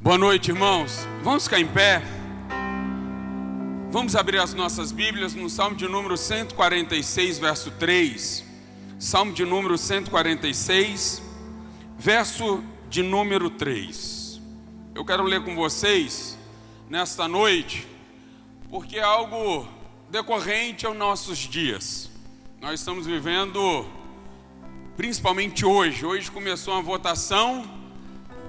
Boa noite, irmãos. Vamos ficar em pé. Vamos abrir as nossas Bíblias no Salmo de número 146, verso 3. Salmo de número 146, verso de número 3. Eu quero ler com vocês nesta noite, porque é algo decorrente aos nossos dias. Nós estamos vivendo, principalmente hoje. Hoje começou uma votação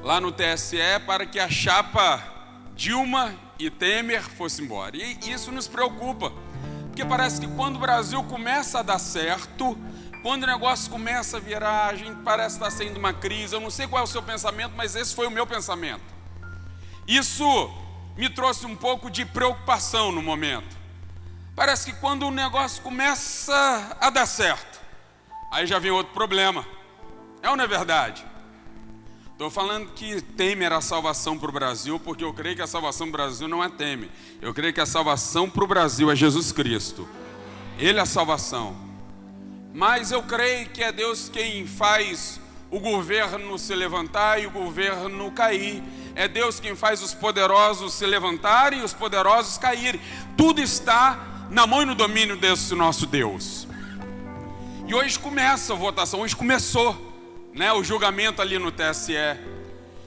lá no TSE para que a chapa Dilma e Temer fosse embora. E isso nos preocupa, porque parece que quando o Brasil começa a dar certo, quando o negócio começa a virar, a gente parece estar saindo uma crise. Eu não sei qual é o seu pensamento, mas esse foi o meu pensamento. Isso me trouxe um pouco de preocupação no momento. Parece que quando o negócio começa a dar certo, aí já vem outro problema. É ou não é verdade? Estou falando que Temer é a salvação para o Brasil, porque eu creio que a salvação do Brasil não é Temer. Eu creio que a salvação para o Brasil é Jesus Cristo. Ele é a salvação. Mas eu creio que é Deus quem faz o governo se levantar e o governo cair. É Deus quem faz os poderosos se levantarem e os poderosos caírem. Tudo está na mão e no domínio desse nosso Deus. E hoje começa a votação, hoje começou, né, o julgamento ali no TSE.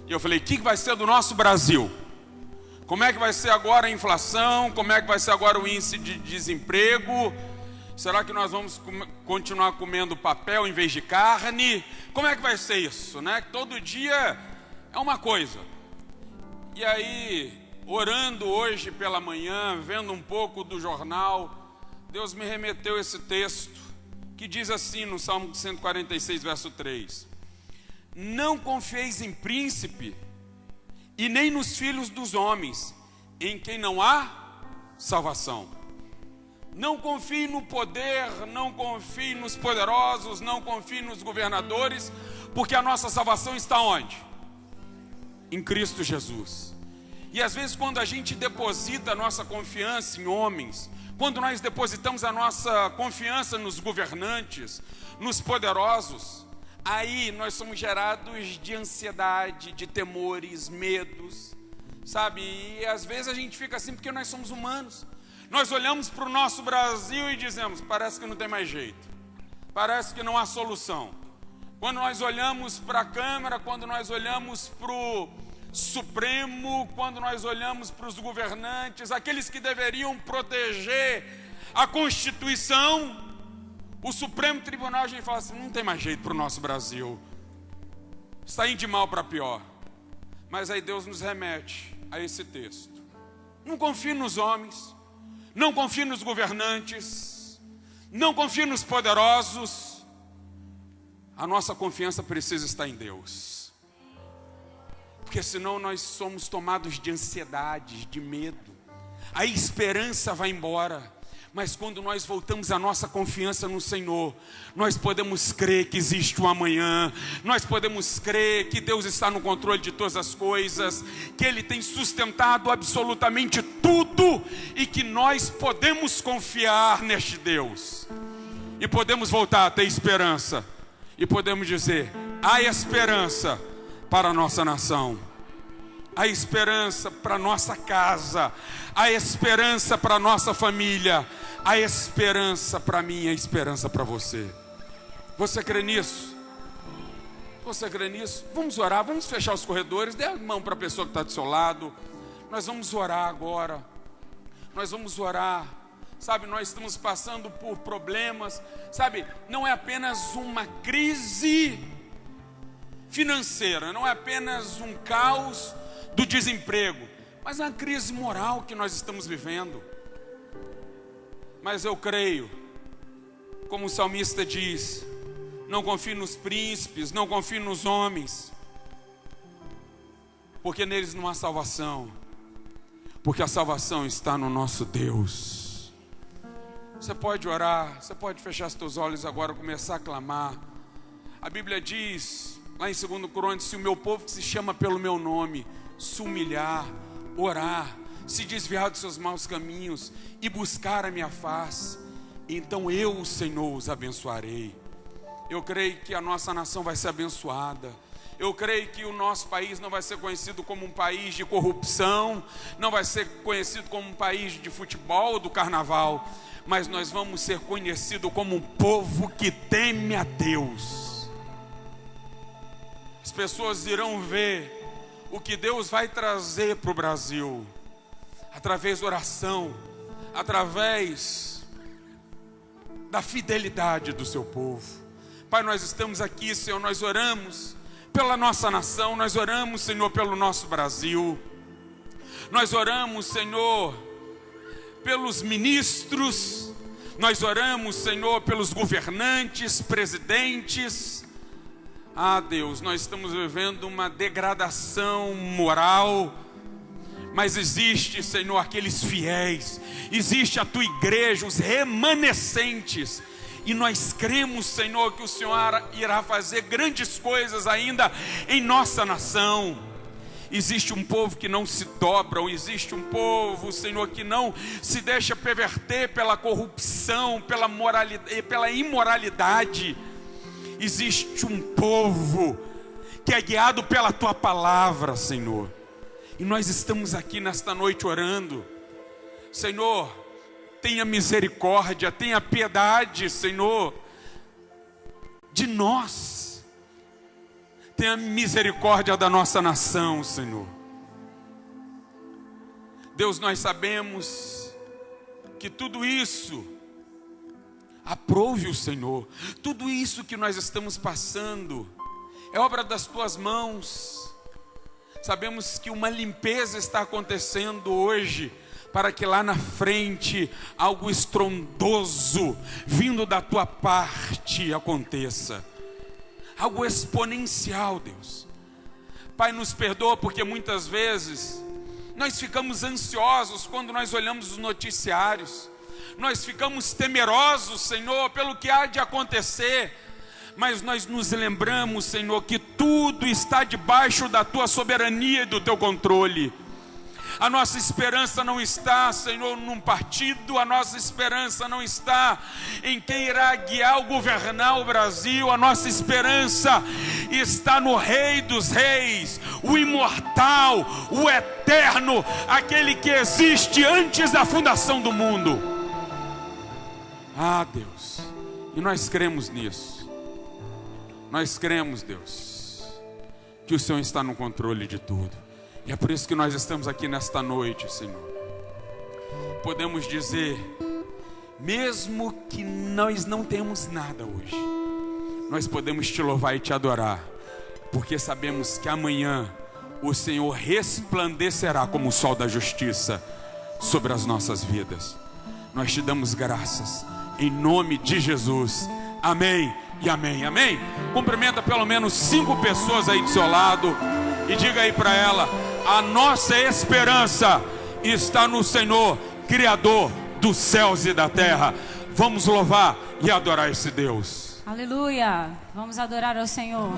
E eu falei, o que vai ser do nosso Brasil? Como é que vai ser agora a inflação? Como é que vai ser agora o índice de desemprego? Será que nós vamos continuar comendo papel em vez de carne? Como é que vai ser isso, né? Todo dia é uma coisa. E aí, orando hoje pela manhã, vendo um pouco do jornal, Deus me remeteu esse texto, que diz assim no Salmo 146, verso 3. Não confieis em príncipe, e nem nos filhos dos homens, em quem não há salvação. Não confie no poder, não confie nos poderosos, não confie nos governadores, porque a nossa salvação está onde? Em Cristo Jesus. E às vezes quando a gente deposita a nossa confiança em homens, quando nós depositamos a nossa confiança nos governantes, nos poderosos, aí nós somos gerados de ansiedade, de temores, medos, sabe? E às vezes a gente fica assim porque nós somos humanos. Nós olhamos para o nosso Brasil e dizemos, parece que não tem mais jeito, parece que não há solução. Quando nós olhamos para a Câmara, quando nós olhamos para o Supremo, quando nós olhamos para os governantes, aqueles que deveriam proteger a Constituição, o Supremo Tribunal, a gente fala assim, não tem mais jeito para o nosso Brasil, está indo de mal para pior. Mas aí Deus nos remete a esse texto. Não confie nos homens, não confie nos governantes, não confie nos poderosos. A nossa confiança precisa estar em Deus, porque senão nós somos tomados de ansiedade, de medo. A esperança vai embora. Mas quando nós voltamos a nossa confiança no Senhor, nós podemos crer que existe um amanhã, nós podemos crer que Deus está no controle de todas as coisas, que Ele tem sustentado absolutamente tudo e que nós podemos confiar neste Deus. E podemos voltar a ter esperança e podemos dizer, há esperança para a nossa nação, há esperança para a nossa casa, há esperança para a nossa família, há esperança para mim, há esperança para você. Você crê nisso? Você crê nisso? Vamos orar, vamos fechar os corredores, dê a mão para a pessoa que está do seu lado. Nós vamos orar agora. Nós vamos orar. Sabe, nós estamos passando por problemas. Sabe, não é apenas uma crise financeira, não é apenas um caos do desemprego, mas é uma crise moral que nós estamos vivendo. Mas eu creio, como o salmista diz, não confie nos príncipes, não confie nos homens, porque neles não há salvação, porque a salvação está no nosso Deus. Você pode orar, você pode fechar os teus olhos agora, começar a clamar. A Bíblia diz, lá em 2 Crônicas, se o meu povo que se chama pelo meu nome se humilhar, orar, se desviar dos seus maus caminhos e buscar a minha face, então eu, o Senhor, os abençoarei. Eu creio que a nossa nação vai ser abençoada. Eu creio que o nosso país não vai ser conhecido como um país de corrupção, não vai ser conhecido como um país de futebol, do carnaval, mas nós vamos ser conhecidos como um povo que teme a Deus. As pessoas irão ver o que Deus vai trazer para o Brasil, através da oração, através da fidelidade do seu povo. Pai, nós estamos aqui, Senhor, nós oramos pela nossa nação, nós oramos, Senhor, pelo nosso Brasil, nós oramos, Senhor, pelos ministros, nós oramos, Senhor, pelos governantes, presidentes. Deus, nós estamos vivendo uma degradação moral, mas existe, Senhor, aqueles fiéis, existe a tua igreja, os remanescentes, e nós cremos, Senhor, que o Senhor irá fazer grandes coisas ainda em nossa nação. Existe um povo que não se dobra, existe um povo, Senhor, que não se deixa perverter pela corrupção, pela imoralidade. Existe um povo que é guiado pela tua palavra, Senhor. E nós estamos aqui nesta noite orando. Senhor, tenha misericórdia, tenha piedade, Senhor, de nós. Tenha misericórdia da nossa nação, Senhor. Deus, nós sabemos que tudo isso aprove o Senhor. Tudo isso que nós estamos passando é obra das tuas mãos. Sabemos que uma limpeza está acontecendo hoje, para que lá na frente algo estrondoso vindo da tua parte aconteça. Algo exponencial, Deus. Pai, nos perdoa porque muitas vezes nós ficamos ansiosos quando nós olhamos os noticiários. Nós ficamos temerosos, Senhor, pelo que há de acontecer. Mas nós nos lembramos, Senhor, que tudo está debaixo da tua soberania e do teu controle. A nossa esperança não está, Senhor, num partido. A nossa esperança não está em quem irá guiar ou governar o Brasil. A nossa esperança está no Rei dos Reis, o imortal, o eterno, aquele que existe antes da fundação do mundo. Deus, e nós cremos nisso. Nós cremos, Deus, que o Senhor está no controle de tudo. E é por isso que nós estamos aqui nesta noite, Senhor. Podemos dizer, mesmo que nós não temos nada hoje, nós podemos te louvar e te adorar, porque sabemos que amanhã o Senhor resplandecerá como o sol da justiça sobre as nossas vidas. Nós te damos graças, em nome de Jesus. Amém e amém, amém. Cumprimenta pelo menos 5 pessoas aí do seu lado e diga aí para ela: a nossa esperança está no Senhor, Criador dos céus e da terra. Vamos louvar e adorar esse Deus. Aleluia, vamos adorar ao Senhor.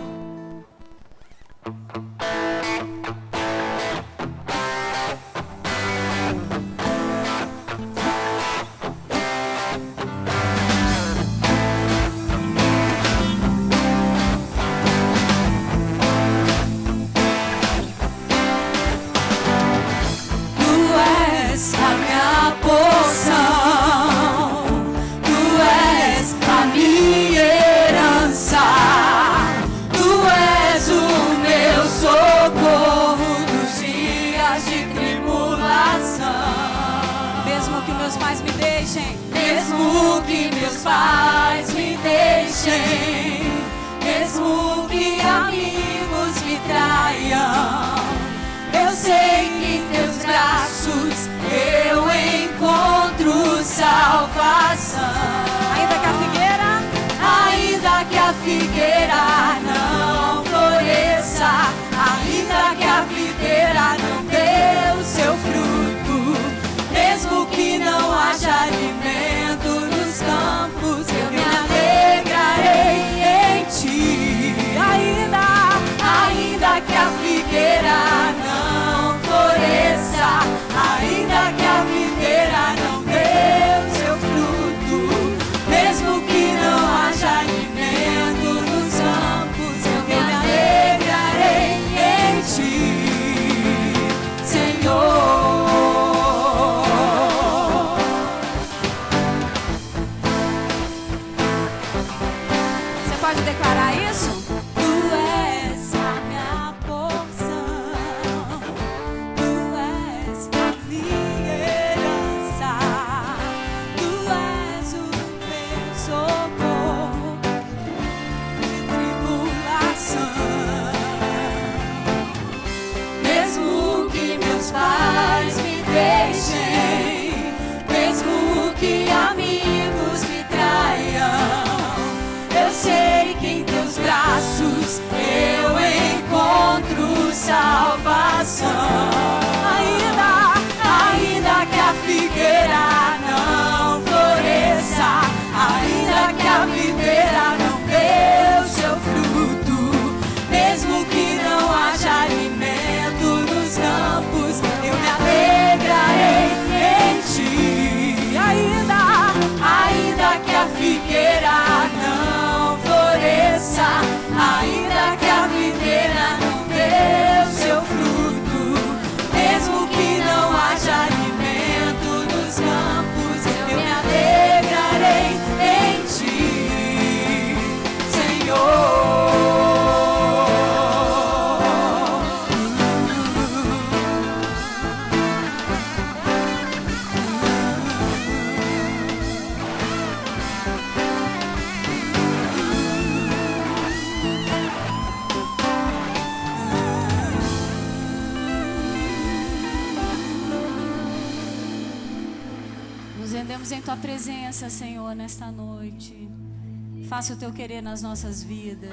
Mesmo que meus pais me deixem, mesmo que amigos me traiam, eu sei que em teus braços eu encontro salvação. Ainda que a figueira não floresça, ainda que a videira não dê o seu fruto, mesmo que não haja alimento nos campos, eu me alegrarei em ti. Ainda que a figueira meus pais me deixem, mesmo que amigos me traiam, eu sei que em teus braços eu encontro salvação. Ainda que a figueira não floresça, ainda que a videira não dê o seu fruto, mesmo que não haja alimento nos campos, eu me alegrarei em ti. Ainda que a figueira não floresça, ainda que a videira não dê o seu fruto, mesmo que não haja alimento nos campos, eu me alegrarei em ti, Senhor. Nos rendemos em tua presença, Senhor, nesta noite. Faça o teu querer nas nossas vidas.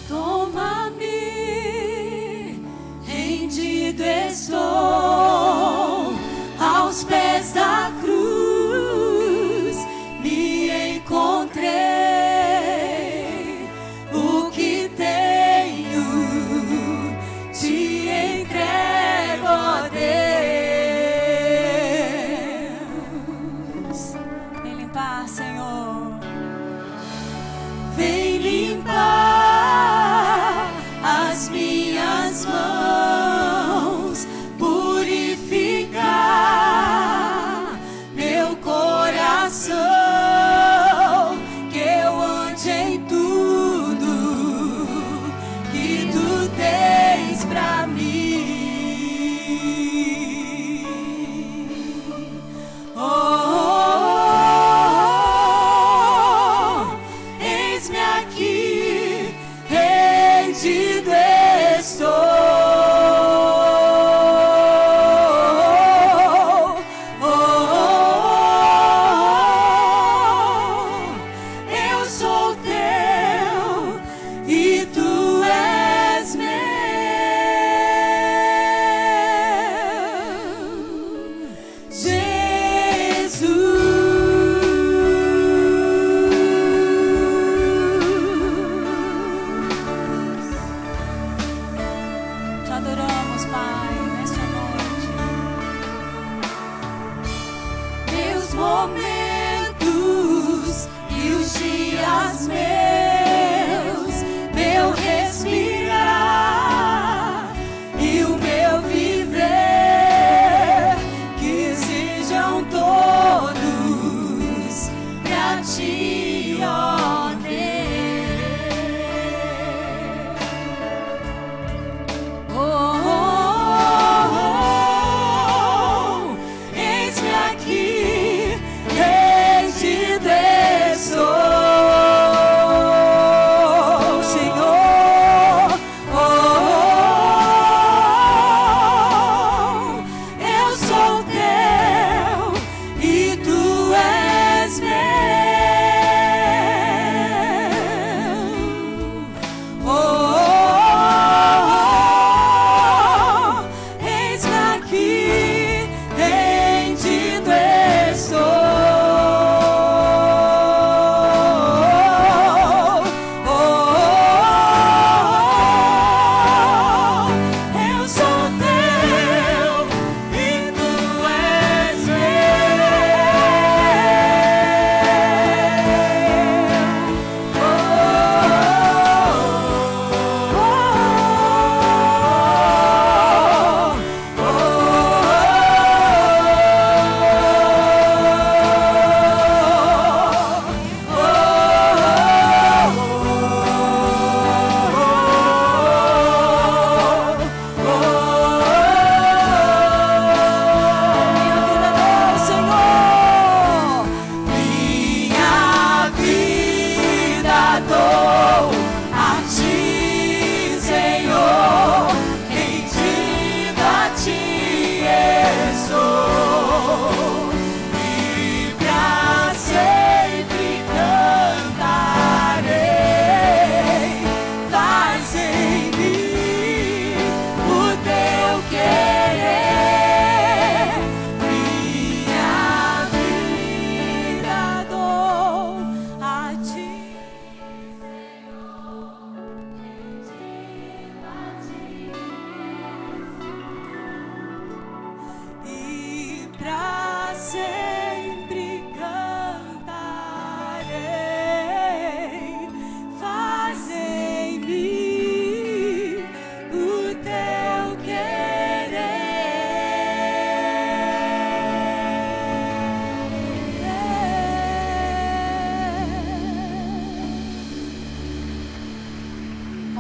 Toma-me, rendido estou aos pés da cruz, me encontrei, o que tenho te entrego.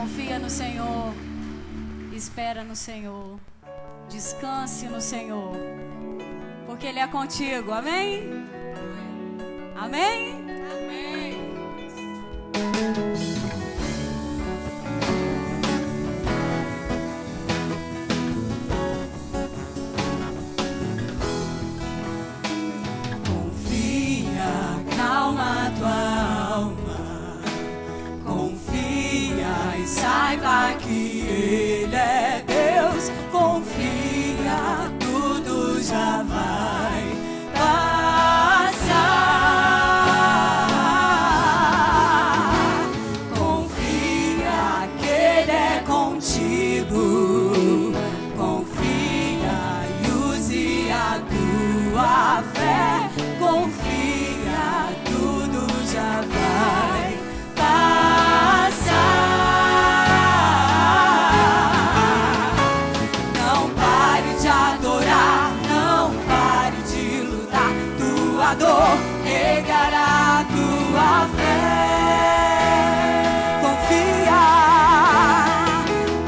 Confia no Senhor, espera no Senhor, descanse no Senhor, porque Ele é contigo, amém? Amém? Amém. Confia, calma tua alma, confia e saiba que Ele é Deus, confia, tudo já vai passar. Confia que Ele é contigo, confia e use a tua fé, confia, tudo já vai passar. Não pare de adorar, não pare de lutar, tua dor negará tua fé. Confia,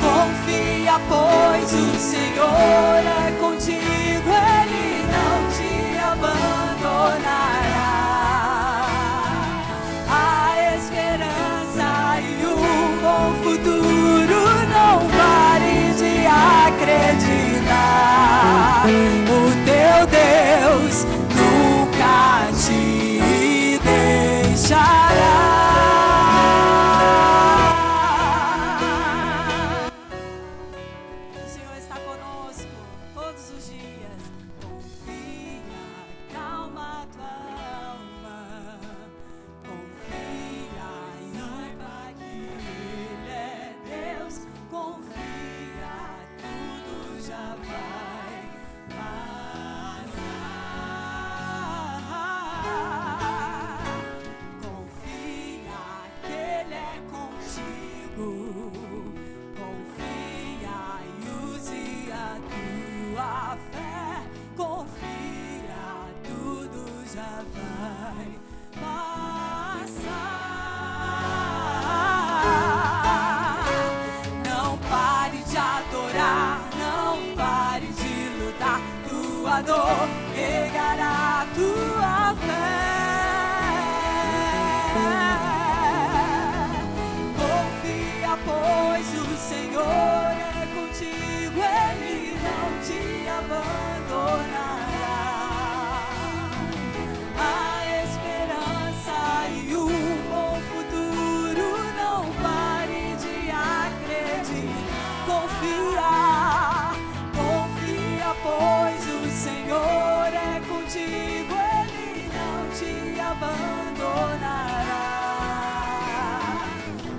confia, pois o Senhor é contigo, Ele não te abandonará. A esperança e um bom futuro, não pare de acreditar. O teu Deus nunca te deixará. O Senhor está conosco todos os dias. Confia, calma tua alma, confia e saiba que Ele é Deus, confia, tudo já vai passar. Confia que Ele é contigo, confia e use a tua fé, confia, tudo já vai passar. Não pare de adorar, não pare de lutar, tua dor negará tua fé. Confia, pois o Senhor é contigo, Ele não te abandonará. A esperança e um bom futuro, não pare de acreditar. Confia, confia, pois o Senhor é contigo, Ele não te abandonará.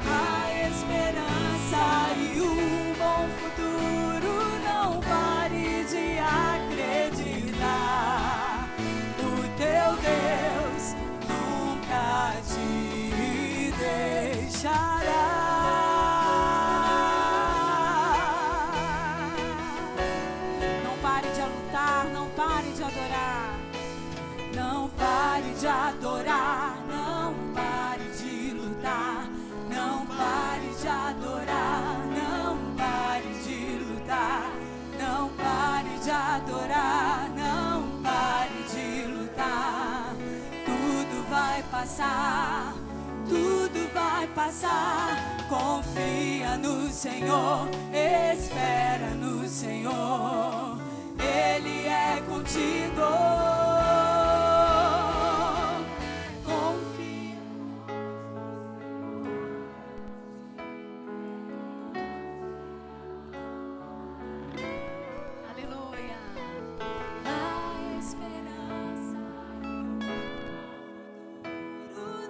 A esperança e um bom futuro, não pare de acreditar. O teu Deus nunca te deixará. Não pare de lutar, não pare de adorar. Não pare de adorar, não pare de lutar. Não pare de adorar, não pare de lutar. Não pare de adorar, não pare de lutar. Tudo vai passar, tudo vai passar. Confia no Senhor, espera no Senhor, Ele é contigo. Confia. Aleluia. A esperança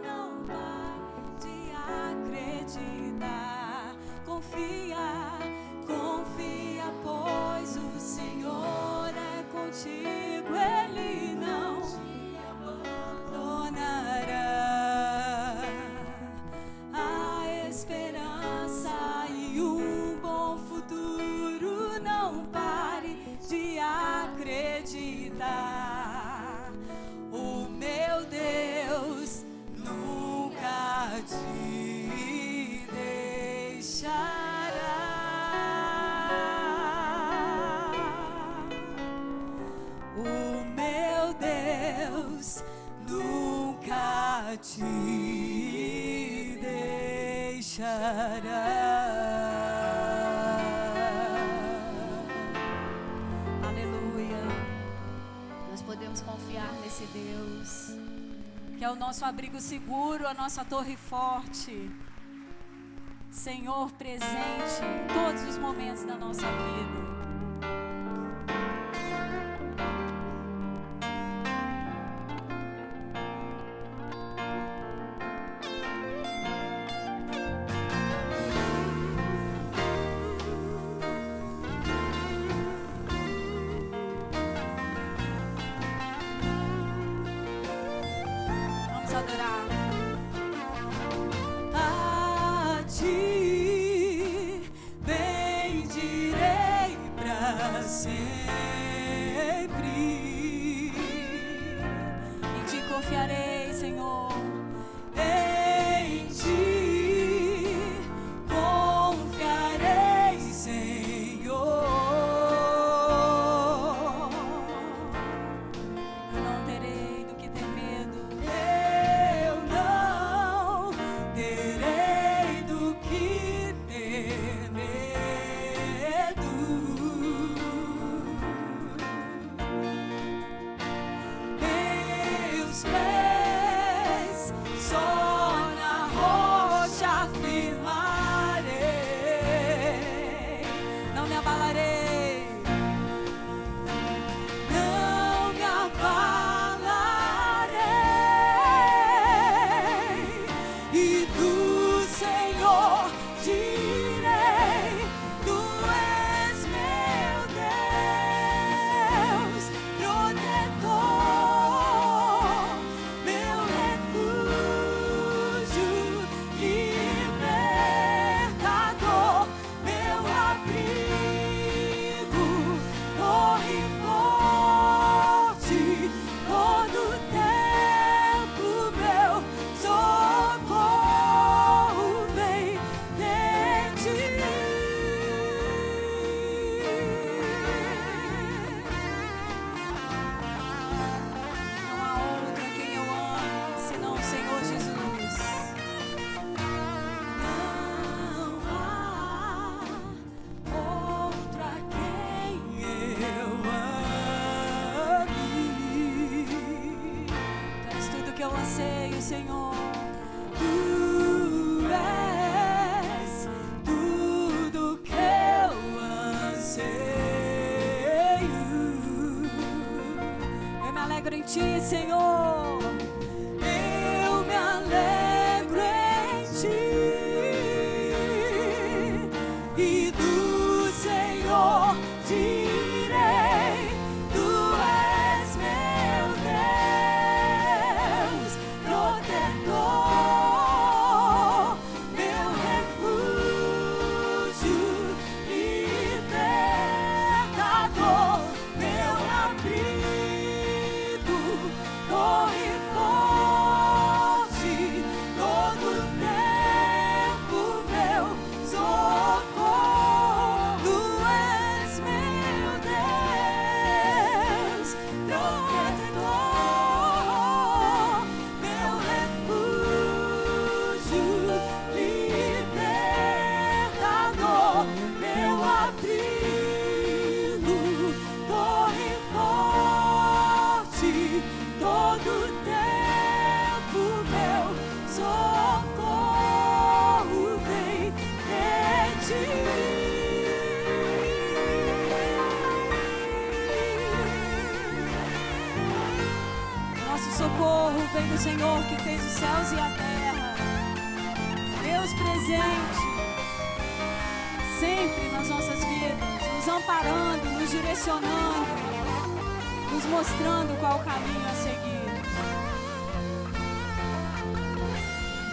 não vai de acreditar. Confia, confia, pois o Senhor é contigo, Ele não te abandonará. A esperança e um bom futuro, não pare de acreditar. O meu Deus nunca te deixará. o meu Deus nunca te deixará. Aleluia. Nós podemos confiar nesse Deus, que é o nosso abrigo seguro, a nossa torre forte. Senhor presente em todos os momentos da nossa vida. Vamos adorar. A ti bendirei pra sempre. Em ti confiarei, Senhor. Em ti confiarei, Senhor. Eu não terei do que ter medo. Eu não terei do que ter medo. Meus pés só na rocha firmarei. Não me abalarei. Não me abalarei, e do Senhor direi: Tu és meu Deus, protetor, meu refúgio, libertador, meu abrigo, torre forte, todo tempo meu socorro vem de ti. Não há outro a quem eu ame, senão o Senhor Jesus. Não há outro a quem eu ame. Tu és tudo que eu anseio, Senhor. Tu és tudo que eu anseio. Eu me alegro em ti, Senhor. Eu me alegro em ti, e do Senhor direi: Tu és meu Deus, protetor, meu refúgio, libertador, meu abrigo, torre forte, todo tempo meu socorro. Tu és meu Deus, protetor, meu refúgio, libertador, meu abrigo, torre forte, todo tempo meu socorro vem de ti. Nosso socorro vem do Senhor que fez os céus e a terra. Deus presente, sempre nas nossas vidas, nos amparando, nos direcionando, nos mostrando qual o caminho a seguir.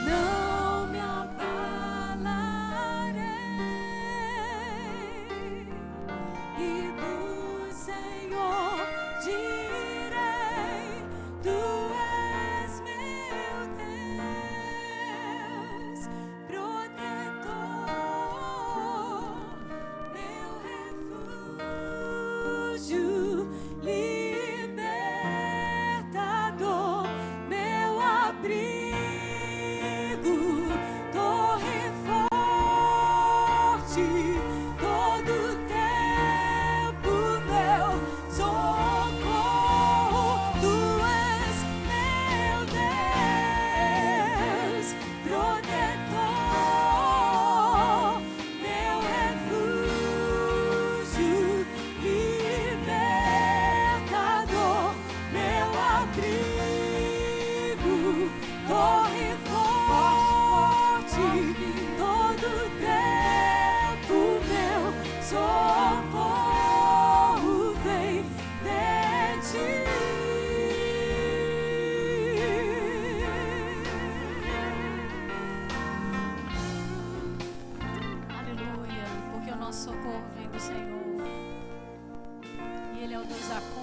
Não me abalarei, e do Senhor direi: Tu és meu Deus, protetor, meu refúgio, libertador.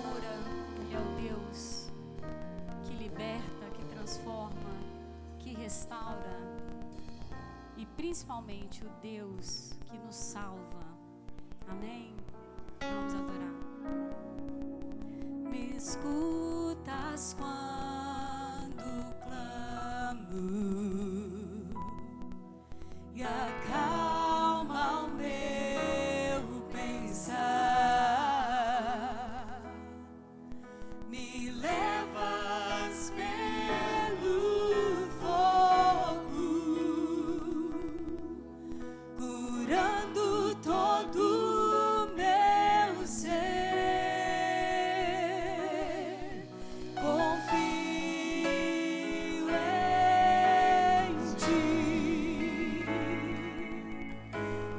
cura, Ele é o Deus que liberta, que transforma, que restaura e principalmente o Deus que nos salva. Amém? Vamos adorar. Me escutas quando clamo e acalma o meu pensar. Me levas pelo fogo, curando todo meu ser. Confio em ti,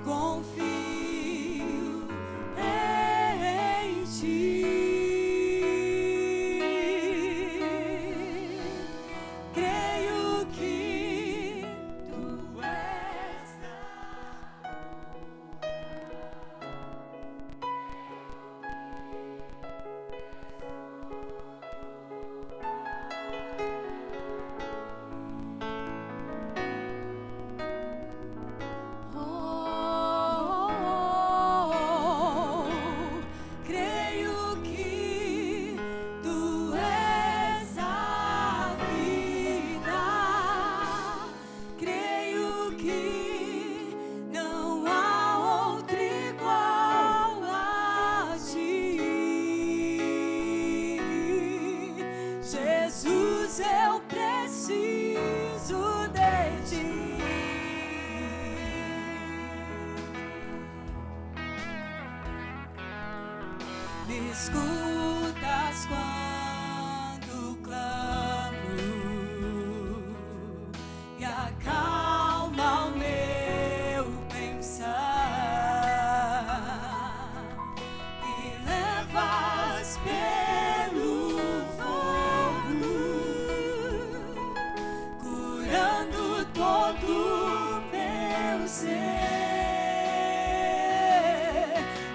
confio em ti. Creio que tu és creio que tu és a vida. Creio que não há outro igual a ti. Jesus, eu preciso de ti. Me escutas quando clamo e acalma o meu pensar. Me levas pelo fogo, curando todo meu ser.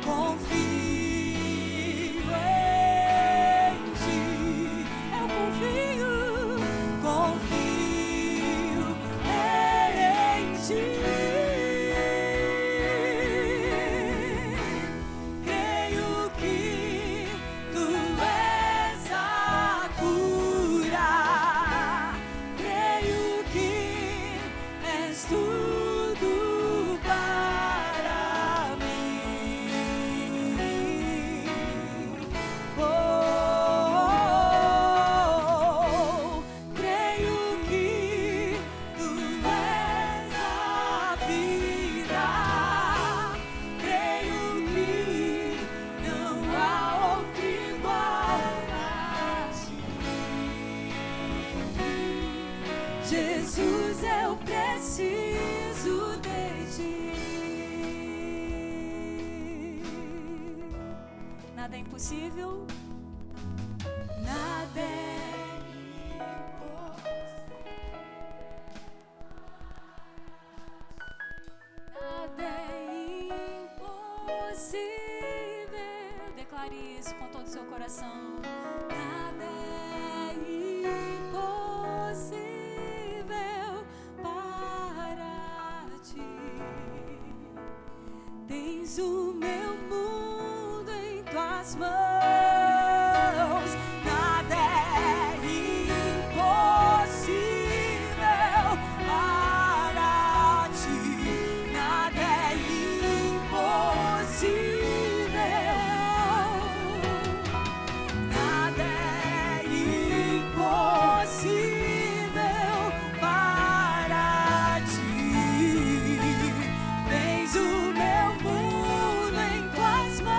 Confio em ti, eu confio em ti. Creio que tu és a cura. Creio que és tudo para mim. Creio que tu és a vida. Creio que não há outro igual a ti. Jesus, eu preciso de ti. Nada é impossível. Nada é impossível. Nada é impossível. Declare isso com todo o seu coração. Nada é impossível para ti. Tens o meu mundo em tuas mãos. Nada é impossível para ti. Nada é impossível. Nada é impossível para ti. Tens o meu mundo em tuas mãos.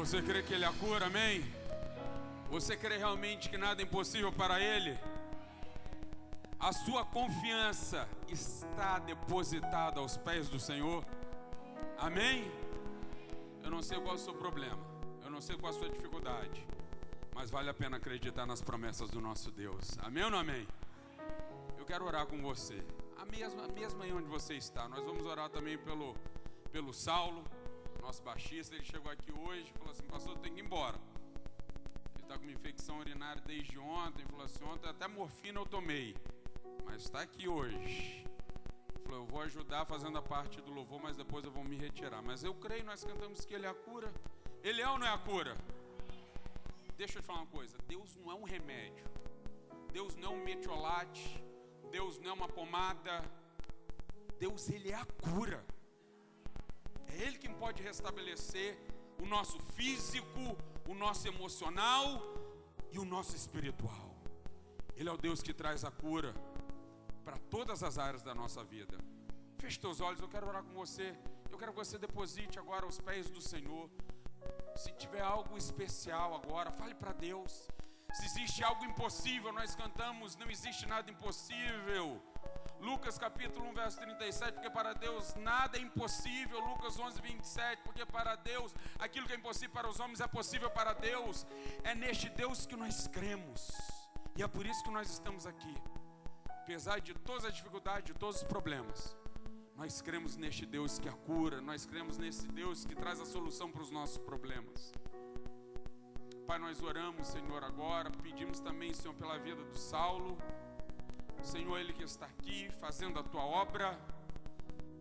Você crê que Ele é a cura, amém? Você crê realmente que nada é impossível para Ele? A sua confiança está depositada aos pés do Senhor, amém? Eu não sei qual é o seu problema, eu não sei qual é a sua dificuldade, mas vale a pena acreditar nas promessas do nosso Deus, amém ou não amém? Eu quero orar com você, a mesma aí onde você está. Nós vamos orar também pelo Saulo, nosso baixista. Ele chegou aqui hoje e falou assim: pastor, eu tenho que ir embora. Ele está com uma infecção urinária desde ontem. Falou assim: ontem até morfina eu tomei, mas está aqui hoje. Ele falou: eu vou ajudar fazendo a parte do louvor, mas depois eu vou me retirar. Mas eu creio, nós cantamos que Ele é a cura. Ele é ou não é a cura? Deixa eu te falar uma coisa: Deus não é um remédio, Deus não é um metiolate, Deus não é uma pomada. Deus, Ele é a cura. É Ele quem pode restabelecer o nosso físico, o nosso emocional e o nosso espiritual. Ele é o Deus que traz a cura para todas as áreas da nossa vida. Feche teus olhos, eu quero orar com você. Eu quero que você deposite agora aos pés do Senhor. Se tiver algo especial agora, fale para Deus. Se existe algo impossível, nós cantamos: não existe nada impossível. Lucas capítulo 1, verso 37, porque para Deus nada é impossível. Lucas 11, 27, porque para Deus aquilo que é impossível para os homens é possível para Deus. É neste Deus que nós cremos, e é por isso que nós estamos aqui. Apesar de todas as dificuldades, de todos os problemas, nós cremos neste Deus que a cura. Nós cremos nesse Deus que traz a solução para os nossos problemas. Pai, nós oramos, Senhor, agora. Pedimos também, Senhor, pela vida do Saulo. Senhor, ele que está aqui fazendo a tua obra,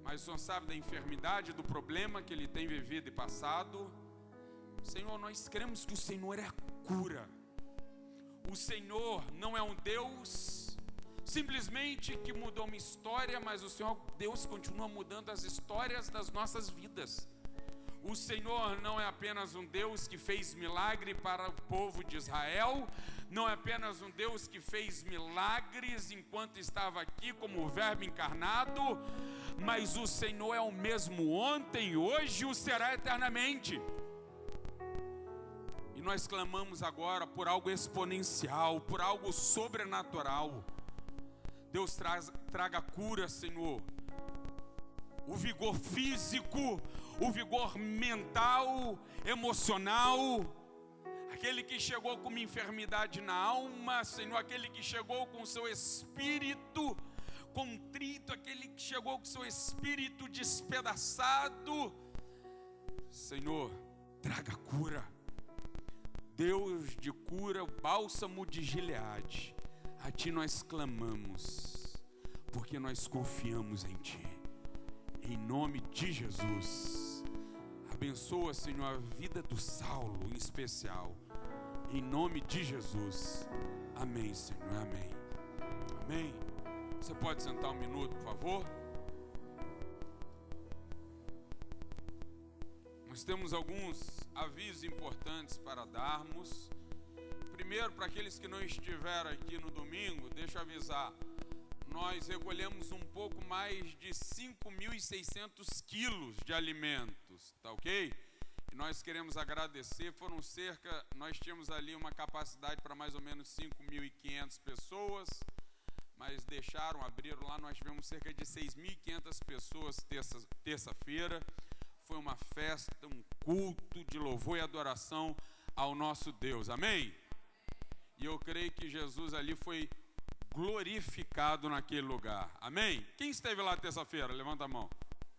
mas o Senhor sabe da enfermidade, do problema que ele tem vivido e passado. Senhor, nós cremos que o Senhor é a cura. O Senhor não é um Deus simplesmente que mudou uma história, mas o Senhor, Deus, continua mudando as histórias das nossas vidas. O Senhor não é apenas um Deus que fez milagre para o povo de Israel, não é apenas um Deus que fez milagres enquanto estava aqui como o Verbo encarnado, mas o Senhor é o mesmo ontem, hoje e o será eternamente. E nós clamamos agora por algo exponencial, por algo sobrenatural. Deus traga cura, Senhor. O vigor físico, o vigor mental, emocional. Aquele que chegou com uma enfermidade na alma, Senhor, aquele que chegou com o seu espírito contrito, aquele que chegou com o seu espírito despedaçado. Senhor, traga cura. Deus de cura, o bálsamo de Gileade. A Ti nós clamamos, porque nós confiamos em Ti. Em nome de Jesus, abençoa, Senhor, a vida do Saulo em especial. Em nome de Jesus, amém, Senhor, amém. Amém. Você pode sentar um minuto, por favor? Nós temos alguns avisos importantes para darmos. Primeiro, para aqueles que não estiveram aqui no domingo, deixa eu avisar. Nós recolhemos um pouco mais de 5.600 quilos de alimentos, tá ok? E nós queremos agradecer, nós tínhamos ali uma capacidade para mais ou menos 5.500 pessoas, mas abriram lá, nós tivemos cerca de 6.500 pessoas terça-feira. Foi uma festa, um culto de louvor e adoração ao nosso Deus, amém? E eu creio que Jesus ali foi glorificado naquele lugar, amém? Quem esteve lá terça-feira? Levanta a mão.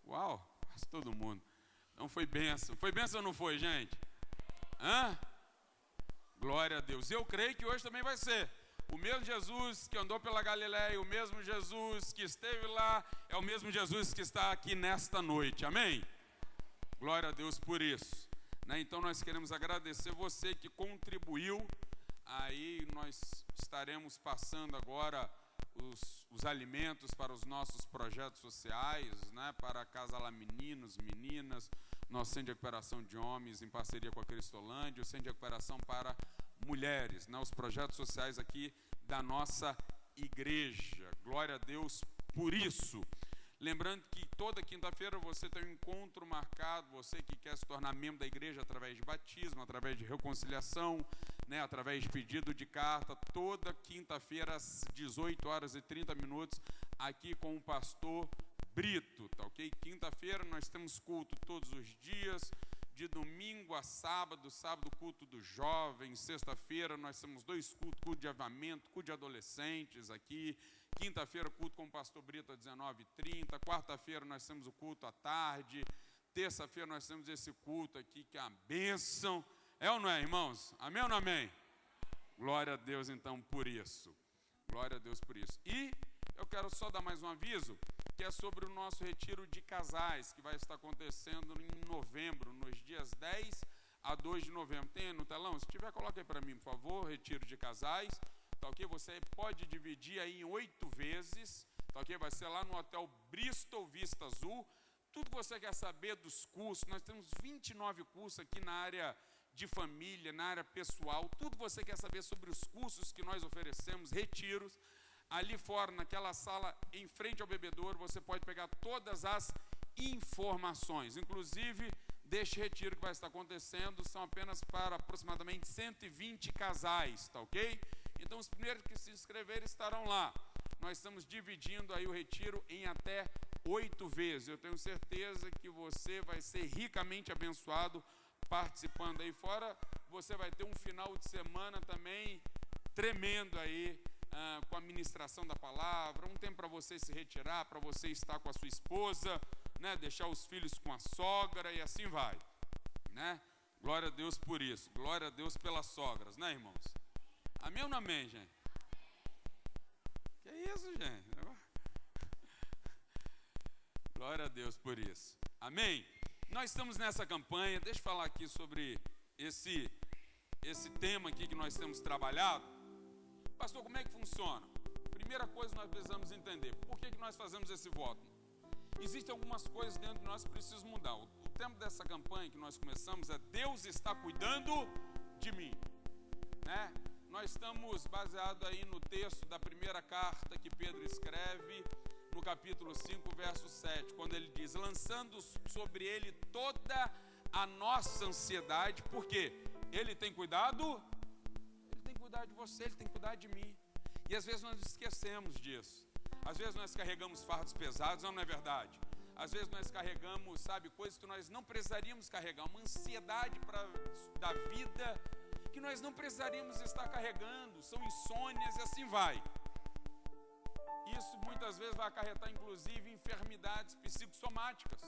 Uau, quase todo mundo. Então foi bênção ou não foi, gente? Glória a Deus. Eu creio que hoje também vai ser. O mesmo Jesus que andou pela Galileia, o mesmo Jesus que esteve lá, é o mesmo Jesus que está aqui nesta noite, amém? Glória a Deus por isso, né? Então nós queremos agradecer você que contribuiu. Aí nós estaremos passando agora os alimentos para os nossos projetos sociais, né? Para Casa Lá Meninos, Meninas, nosso Centro de Recuperação de Homens em parceria com a Cristolândia, o Centro de Recuperação para Mulheres, né? Os projetos sociais aqui da nossa igreja. Glória a Deus por isso. Lembrando que toda quinta-feira você tem um encontro marcado, você que quer se tornar membro da igreja através de batismo, através de reconciliação, né, através de pedido de carta, toda quinta-feira às 18h30, aqui com o pastor Brito, tá ok? Quinta-feira nós temos culto todos os dias, de domingo a sábado, sábado culto dos jovens, sexta-feira nós temos 2 cultos, culto de avivamento, culto de adolescentes aqui, quinta-feira culto com o pastor Brito às 19h30, quarta-feira nós temos o culto à tarde, terça-feira nós temos esse culto aqui que é a bênção, é ou não é, irmãos? Amém ou não amém? Glória a Deus então por isso, glória a Deus por isso. E eu quero só dar mais um aviso, que é sobre o nosso retiro de casais, que vai estar acontecendo em novembro, nos dias 10 a 2 de novembro. Tem no telão? Se tiver, coloca aí para mim, por favor, retiro de casais, tá ok? Você pode dividir aí em 8 vezes, tá ok? Vai ser lá no Hotel Bristol Vista Azul. Tudo que você quer saber dos cursos, nós temos 29 cursos aqui na área de família, na área pessoal, tudo que você quer saber sobre os cursos que nós oferecemos, retiros. Ali fora, naquela sala, em frente ao bebedouro, você pode pegar todas as informações. Inclusive, deste retiro que vai estar acontecendo, são apenas para aproximadamente 120 casais, tá ok? Então, os primeiros que se inscreverem estarão lá. Nós estamos dividindo aí o retiro em até 8 vezes. Eu tenho certeza que você vai ser ricamente abençoado participando aí. Fora, você vai ter um final de semana também tremendo aí, com a ministração da palavra, um tempo para você se retirar, para você estar com a sua esposa, né, deixar os filhos com a sogra e assim vai, né? Glória a Deus por isso, glória a Deus pelas sogras, né, irmãos? Amém ou não amém, gente? Que isso, gente? Glória a Deus por isso, amém? Nós estamos nessa campanha, deixa eu falar aqui sobre esse tema aqui que nós temos trabalhado. Pastor, como é que funciona? Primeira coisa nós precisamos entender, por que nós fazemos esse voto? Existem algumas coisas dentro de nós que precisam mudar. O tempo dessa campanha que nós começamos é Deus está cuidando de mim, né? Nós estamos baseados aí no texto da primeira carta que Pedro escreve, no capítulo 5, verso 7, quando ele diz, lançando sobre ele toda a nossa ansiedade, porque ele tem cuidado de você, ele tem que cuidar de mim. E às vezes nós esquecemos disso. Às vezes nós carregamos fardos pesados, não é verdade? Às vezes nós carregamos, sabe, coisas que nós não precisaríamos carregar, uma ansiedade da vida que nós não precisaríamos estar carregando, são insônias e assim vai. Isso muitas vezes vai acarretar inclusive enfermidades psicossomáticas.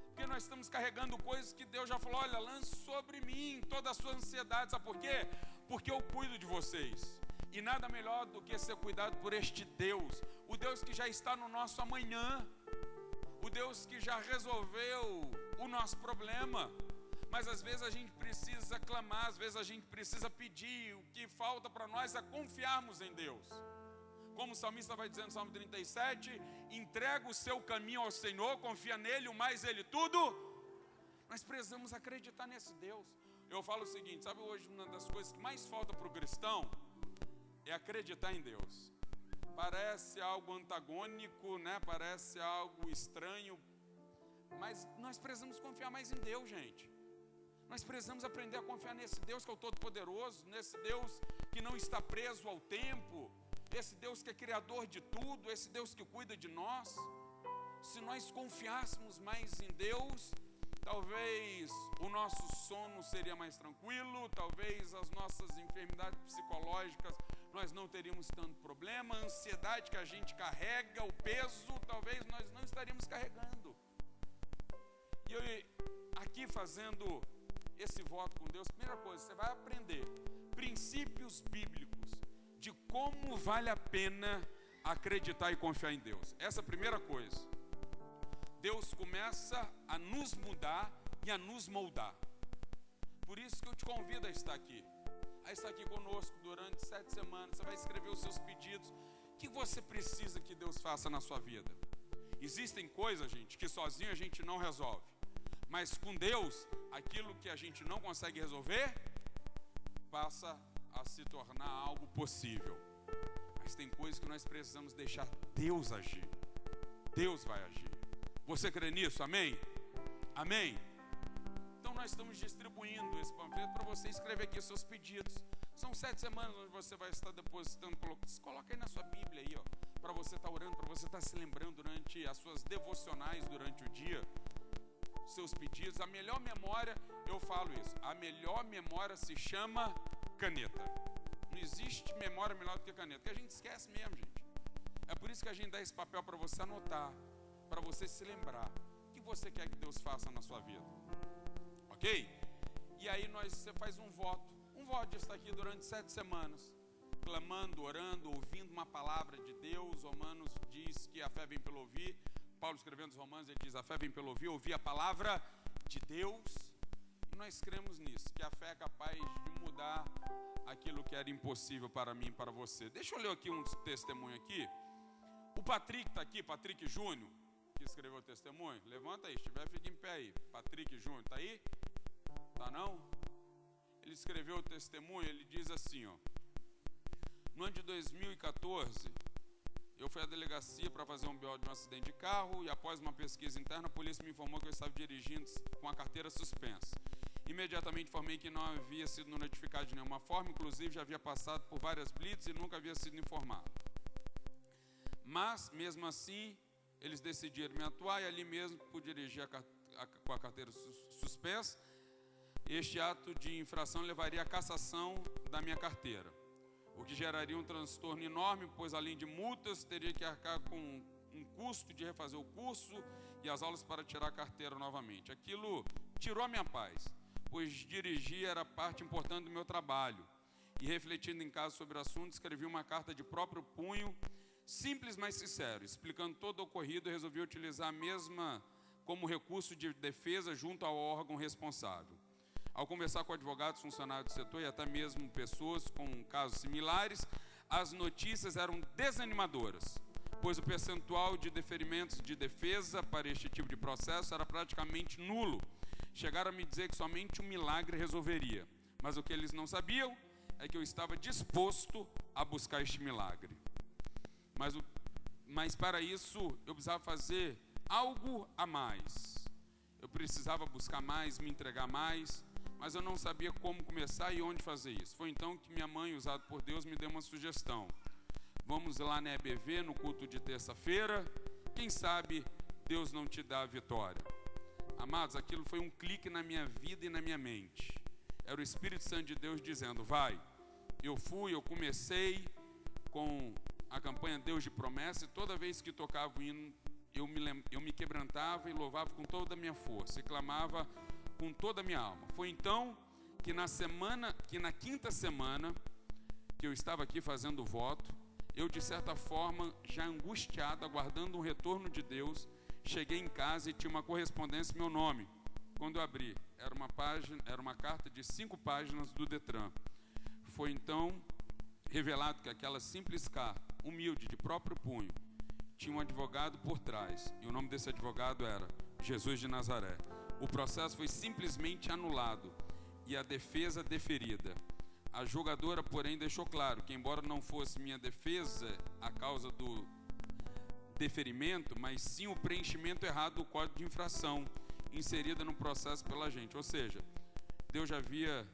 Porque nós estamos carregando coisas que Deus já falou, olha, lance sobre mim toda a sua ansiedade, sabe por quê? Porque eu cuido de vocês. E nada melhor do que ser cuidado por este Deus, o Deus que já está no nosso amanhã, o Deus que já resolveu o nosso problema. Mas às vezes a gente precisa clamar, às vezes a gente precisa pedir, o que falta para nós é confiarmos em Deus. Como o salmista vai dizendo no Salmo 37, entrega o seu caminho ao Senhor, confia nele, o mais ele tudo. Nós precisamos acreditar nesse Deus. Eu falo o seguinte, sabe hoje uma das coisas que mais falta para o cristão é acreditar em Deus. Parece algo antagônico, né? Parece algo estranho, mas nós precisamos confiar mais em Deus, gente. Nós precisamos aprender a confiar nesse Deus que é o Todo-Poderoso, nesse Deus que não está preso ao tempo, esse Deus que é criador de tudo, esse Deus que cuida de nós. Se nós confiássemos mais em Deus, talvez o nosso sono seria mais tranquilo, talvez as nossas enfermidades psicológicas nós não teríamos tanto problema, a ansiedade que a gente carrega, o peso, talvez nós não estaríamos carregando. E eu aqui fazendo esse voto com Deus, primeira coisa, você vai aprender princípios bíblicos de como vale a pena acreditar e confiar em Deus. Essa é a primeira coisa. Deus começa a nos mudar e a nos moldar. Por isso que eu te convido a estar aqui conosco durante 7 semanas. Você vai escrever os seus pedidos. O que você precisa que Deus faça na sua vida? Existem coisas, gente, que sozinho a gente não resolve. Mas com Deus, aquilo que a gente não consegue resolver, passa a se tornar algo possível. Mas tem coisas que nós precisamos deixar Deus agir. Deus vai agir. Você crê nisso? Amém? Amém? Então nós estamos distribuindo esse panfleto para você escrever aqui os seus pedidos. São 7 semanas onde você vai estar depositando. Coloca aí na sua Bíblia aí, ó, para você estar orando, para você estar se lembrando durante as suas devocionais durante o dia, seus pedidos. A melhor memória, eu falo isso, a melhor memória se chama caneta. Não existe memória melhor do que caneta, porque a gente esquece mesmo, gente. É por isso que a gente dá esse papel para você anotar, para você se lembrar o que você quer que Deus faça na sua vida, ok? E aí você faz um voto de estar aqui durante 7 semanas, clamando, orando, ouvindo uma palavra de Deus. Romanos diz que a fé vem pelo ouvir. Paulo escrevendo os Romanos, ele diz: a fé vem pelo ouvir a palavra de Deus. E nós cremos nisso, que a fé é capaz de mudar aquilo que era impossível para mim e para você. Deixa eu ler aqui um testemunho aqui. O Patrick está aqui, Patrick Júnior, que escreveu o testemunho. Levanta aí, se estiver, fica em pé aí. Patrick Júnior, está aí? Está não? Ele escreveu o testemunho, ele diz assim, ó: no ano de 2014, eu fui à delegacia para fazer um BO de um acidente de carro e após uma pesquisa interna, a polícia me informou que eu estava dirigindo com a carteira suspensa. Imediatamente informei que não havia sido notificado de nenhuma forma, inclusive já havia passado por várias blitz e nunca havia sido informado. Mas, mesmo assim, eles decidiram me atuar e ali mesmo, por dirigir com a carteira suspensa, este ato de infração levaria à cassação da minha carteira, o que geraria um transtorno enorme, pois além de multas, teria que arcar com um custo de refazer o curso e as aulas para tirar a carteira novamente. Aquilo tirou a minha paz, pois dirigir era parte importante do meu trabalho. E refletindo em casa sobre o assunto, escrevi uma carta de próprio punho, simples, mas sincero, explicando todo o ocorrido. E resolvi utilizar a mesma como recurso de defesa junto ao órgão responsável. Ao conversar com advogados, funcionários do setor e até mesmo pessoas com casos similares, as notícias eram desanimadoras, pois o percentual de deferimentos de defesa para este tipo de processo era praticamente nulo. Chegaram a me dizer que somente um milagre resolveria, mas o que eles não sabiam é que eu estava disposto a buscar este milagre. Mas para isso eu precisava fazer algo a mais. Eu precisava buscar mais, me entregar mais, mas eu não sabia como começar e onde fazer isso. Foi então que minha mãe, usada por Deus, me deu uma sugestão. Vamos lá na EBV, no culto de terça-feira. Quem sabe Deus não te dá a vitória. Amados, aquilo foi um clique na minha vida e na minha mente. Era o Espírito Santo de Deus dizendo: vai. Eu comecei com a campanha Deus de Promessa, e toda vez que tocava o hino, eu me quebrantava e louvava com toda a minha força, e clamava com toda a minha alma. Foi então que na quinta semana que eu estava aqui fazendo o voto, eu, de certa forma, já angustiado, aguardando um retorno de Deus, cheguei em casa e tinha uma correspondência em meu nome. Quando eu abri, era uma carta de 5 páginas do Detran. Foi então revelado que aquela simples carta, humilde, de próprio punho, tinha um advogado por trás, e o nome desse advogado era Jesus de Nazaré. O processo foi simplesmente anulado e a defesa deferida. A julgadora, porém, deixou claro que, embora não fosse minha defesa a causa do deferimento, mas sim o preenchimento errado do código de infração inserida no processo pela gente. Ou seja, Deus já havia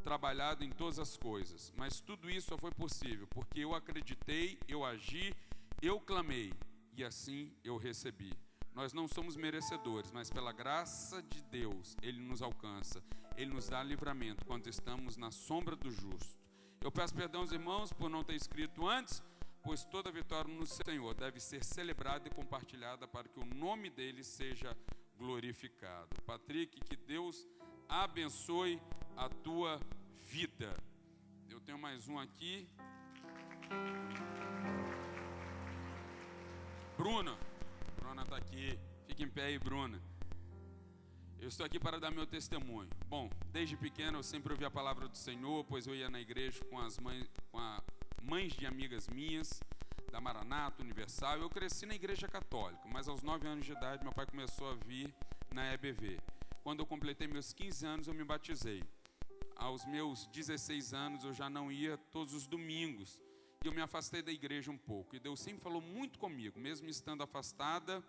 trabalhado em todas as coisas, mas tudo isso só foi possível porque eu acreditei, eu agi, eu clamei e assim eu recebi. Nós não somos merecedores, mas pela graça de Deus, Ele nos alcança, Ele nos dá livramento quando estamos na sombra do justo. Eu peço perdão aos irmãos por não ter escrito antes, pois toda vitória no Senhor deve ser celebrada e compartilhada para que o nome dele seja glorificado. Patrick, que Deus abençoe a tua vida. Eu tenho mais um aqui. Bruna está aqui. Fica em pé aí, Bruna. Eu estou aqui para dar meu testemunho. Bom, desde pequeno eu sempre ouvi a palavra do Senhor, pois eu ia na igreja com as mães de amigas minhas, da Maranata, Universal. Eu cresci na igreja católica, mas aos 9 anos de idade meu pai começou a vir na EBV. Quando eu completei meus 15 anos eu me batizei. Aos meus 16 anos eu já não ia todos os domingos. e eu me afastei da igreja um pouco. E Deus sempre falou muito comigo, mesmo estando afastada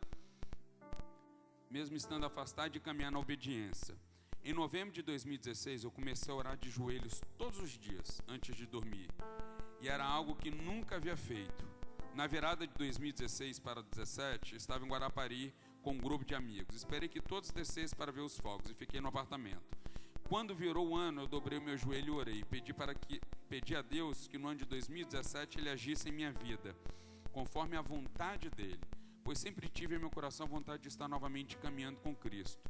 de caminhar na obediência. Em novembro de 2016, eu comecei a orar de joelhos todos os dias, antes de dormir. E era algo que nunca havia feito. Na virada de 2016 para 2017, estava em Guarapari com um grupo de amigos. Esperei que todos descessem para ver os fogos e fiquei no apartamento. Quando virou o ano, eu dobrei o meu joelho e orei. Pedi a Deus que no ano de 2017 Ele agisse em minha vida, conforme a vontade dEle, pois sempre tive em meu coração a vontade de estar novamente caminhando com Cristo.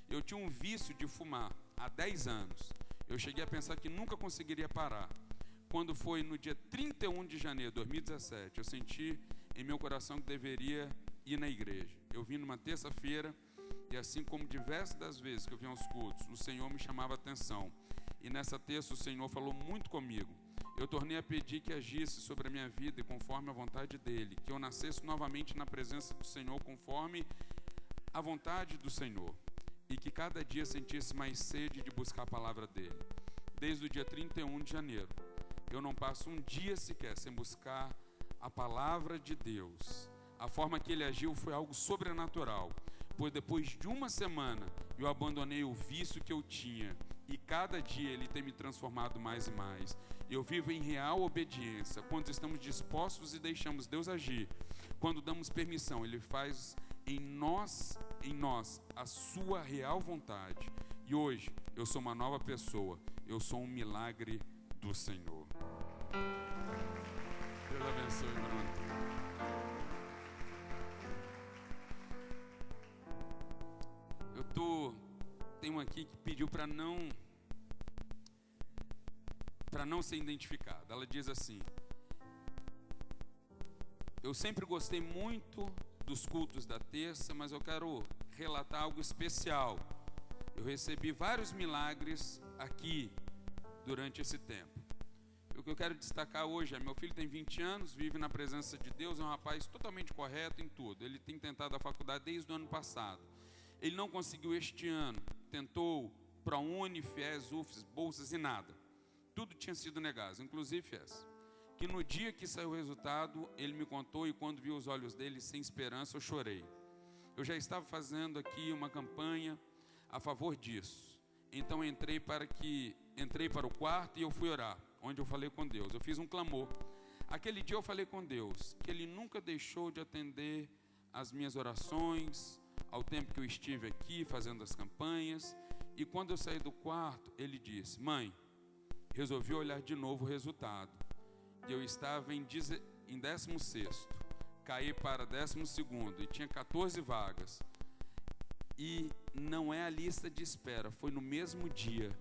Eu tinha um vício de fumar há 10 anos. Eu cheguei a pensar que nunca conseguiria parar. Quando foi no dia 31 de janeiro de 2017, eu senti em meu coração que deveria ir na igreja. Eu vim numa terça-feira e, assim como diversas das vezes que eu vinha aos cultos, o Senhor me chamava a atenção. E nessa terça o Senhor falou muito comigo. Eu tornei a pedir que agisse sobre a minha vida e conforme a vontade dEle, que eu nascesse novamente na presença do Senhor conforme a vontade do Senhor, e que cada dia sentisse mais sede de buscar a palavra dEle. Desde o dia 31 de janeiro, eu não passo um dia sequer sem buscar a palavra de Deus. A forma que Ele agiu foi algo sobrenatural, pois depois de uma semana eu abandonei o vício que eu tinha e cada dia Ele tem me transformado mais e mais. Eu vivo em real obediência. Quando estamos dispostos e deixamos Deus agir, quando damos permissão, Ele faz em nós a sua real vontade. E hoje eu sou uma nova pessoa. Eu sou um milagre do Senhor. Deus abençoe, Bruno. Tem um aqui que pediu para não ser identificada. Ela diz assim: eu sempre gostei muito dos cultos da terça, mas eu quero relatar algo especial. Eu recebi vários milagres aqui durante esse tempo. O que eu quero destacar hoje é: meu filho tem 20 anos, vive na presença de Deus, é um rapaz totalmente correto em tudo. Ele tem tentado a faculdade desde o ano passado. Ele não conseguiu este ano, tentou ProUni, FIES, UFES, bolsas e nada. Tudo tinha sido negado, inclusive FIES. Que no dia que saiu o resultado, ele me contou, e quando vi os olhos dele sem esperança, eu chorei. Eu já estava fazendo aqui uma campanha a favor disso. Então entrei para o quarto e eu fui orar, onde eu falei com Deus. Eu fiz um clamor. Aquele dia eu falei com Deus que Ele nunca deixou de atender as minhas orações, ao tempo que eu estive aqui fazendo as campanhas. E quando eu saí do quarto, Ele disse: mãe, resolvi olhar de novo o resultado. E eu estava em 16º, caí para 12º e tinha 14 vagas. E não é a lista de espera, foi no mesmo dia.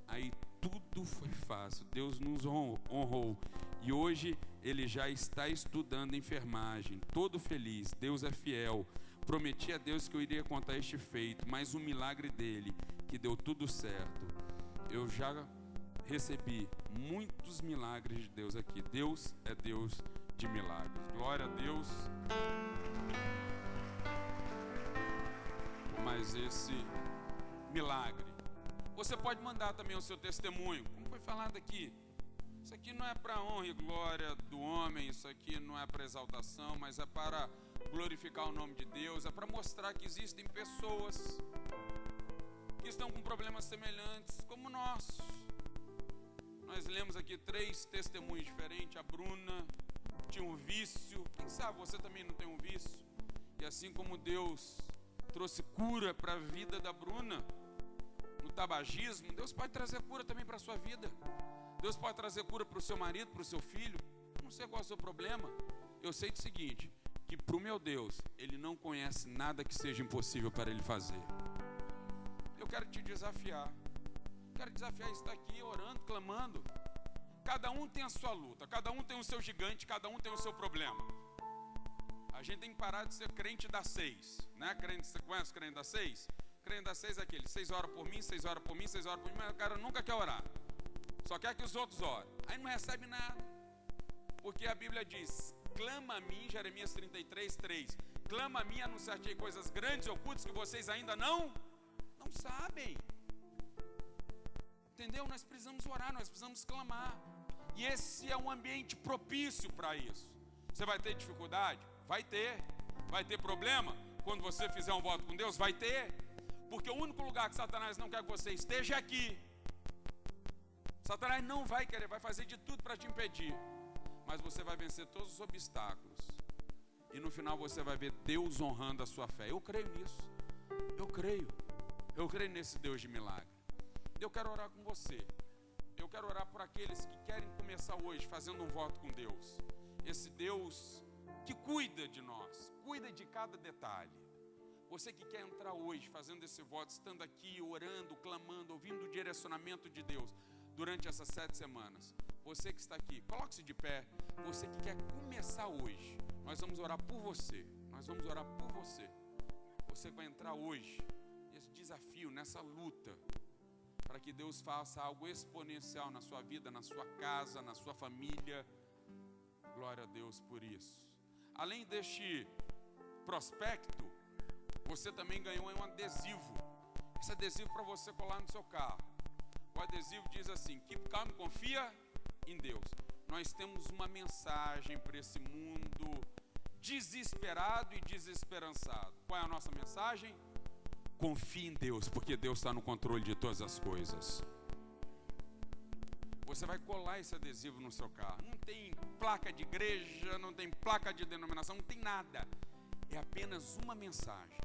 Aí tudo foi fácil, Deus nos honrou. E hoje ele já está estudando enfermagem, todo feliz. Deus é fiel. Prometi a Deus que eu iria contar este feito, mas o milagre dele, que deu tudo certo. Eu já recebi muitos milagres de Deus aqui. Deus é Deus de milagres. Glória a Deus. Mas esse milagre, você pode mandar também o seu testemunho, como foi falado aqui. Isso aqui não é para honra e glória do homem, isso aqui não é para exaltação, mas é para glorificar o nome de Deus, é para mostrar que existem pessoas que estão com problemas semelhantes como nós. Nós lemos aqui 3 testemunhos diferentes. A Bruna tinha um vício, quem sabe você também não tem um vício? E assim como Deus trouxe cura para a vida da Bruna no tabagismo, Deus pode trazer cura também para a sua vida. Deus pode trazer cura para o seu marido, para o seu filho. Eu não sei qual é o seu problema. Eu sei do seguinte, que para o meu Deus, Ele não conhece nada que seja impossível para Ele fazer. Eu quero te desafiar. Quero desafiar a estar aqui orando, clamando. Cada um tem a sua luta, cada um tem o seu gigante, cada um tem o seu problema. A gente tem que parar de ser crente das 6, né? Você conhece o crente das 6? Crente das 6 é aquele: 6 horas por mim, 6 horas por mim, 6 horas por mim, mas o cara nunca quer orar, só quer que os outros orem. Aí não recebe nada, porque a Bíblia diz: clama a mim, Jeremias 33:3, clama a mim, anunciar-te coisas grandes e ocultas que vocês ainda não sabem. Entendeu? Nós precisamos orar, nós precisamos clamar. E esse é um ambiente propício para isso. Você vai ter dificuldade? Vai ter. Vai ter problema? Quando você fizer um voto com Deus, vai ter. Porque o único lugar que Satanás não quer que você esteja é aqui. Satanás não vai querer, vai fazer de tudo para te impedir. Mas você vai vencer todos os obstáculos. E no final você vai ver Deus honrando a sua fé. Eu creio nisso. Eu creio nesse Deus de milagre. Eu quero orar com você. Eu quero orar por aqueles que querem começar hoje fazendo um voto com Deus. Esse Deus que cuida de nós, cuida de cada detalhe. Você que quer entrar hoje fazendo esse voto, estando aqui, orando, clamando, ouvindo o direcionamento de Deus durante essas 7 semanas. Você que está aqui, coloque-se de pé. Você que quer começar hoje, nós vamos orar por você. Nós vamos orar por você. Você que vai entrar hoje nesse desafio, nessa luta, para que Deus faça algo exponencial na sua vida, na sua casa, na sua família. Glória a Deus por isso. Além deste prospecto, você também ganhou um adesivo. Esse adesivo para você colar no seu carro. O adesivo diz assim: Keep calm, confia em Deus. Nós temos uma mensagem para esse mundo desesperado e desesperançado. Qual é a nossa mensagem? Confie em Deus, porque Deus está no controle de todas as coisas. Você vai colar esse adesivo no seu carro. Não tem placa de igreja, não tem placa de denominação, não tem nada. É apenas uma mensagem.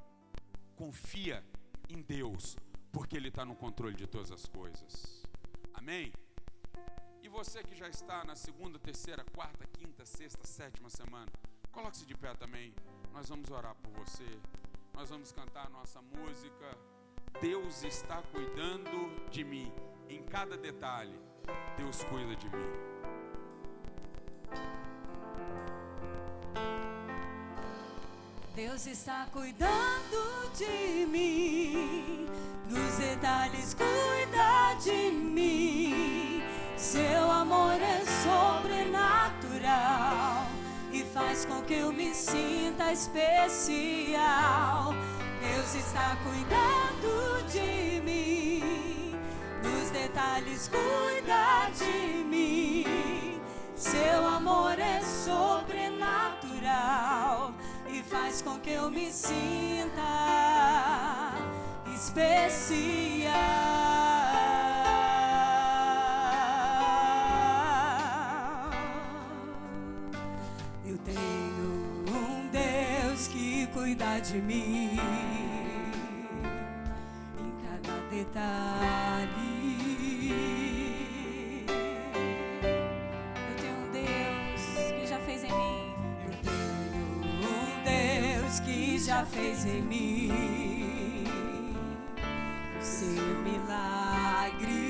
Confia em Deus, porque Ele está no controle de todas as coisas. Amém? E você que já está na 2ª, 3ª, 4ª, 5ª, 6ª, 7ª semana, coloque-se de pé também. Nós vamos orar por você. Nós vamos cantar a nossa música. Deus está cuidando de mim. Em cada detalhe, Deus cuida de mim. Deus está cuidando de mim, nos detalhes cuida de mim. Seu amor é sobrenatural e faz com que eu me sinta especial. Deus está cuidando de mim, nos detalhes cuida de mim. Seu amor é sobrenatural e faz com que eu me sinta especial. Eu tenho um Deus que cuida de mim em cada detalhe. Eu tenho um Deus que já fez em mim. Eu tenho um Deus que já fez em mim o seu milagre.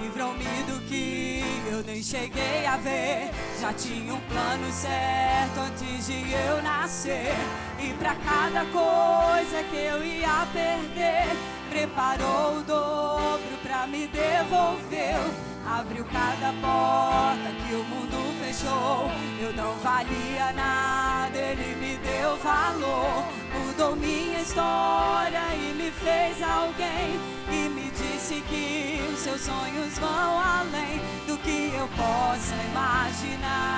Livrou-me do que eu nem cheguei a ver. Já tinha um plano certo antes de eu nascer. E pra cada coisa que eu ia perder, preparou o dobro pra me devolver. Abriu cada porta que o mundo fechou. Eu não valia nada, Ele me deu valor. Mudou minha história e me fez alguém. E me disse que os seus sonhos vão além do que eu possa imaginar.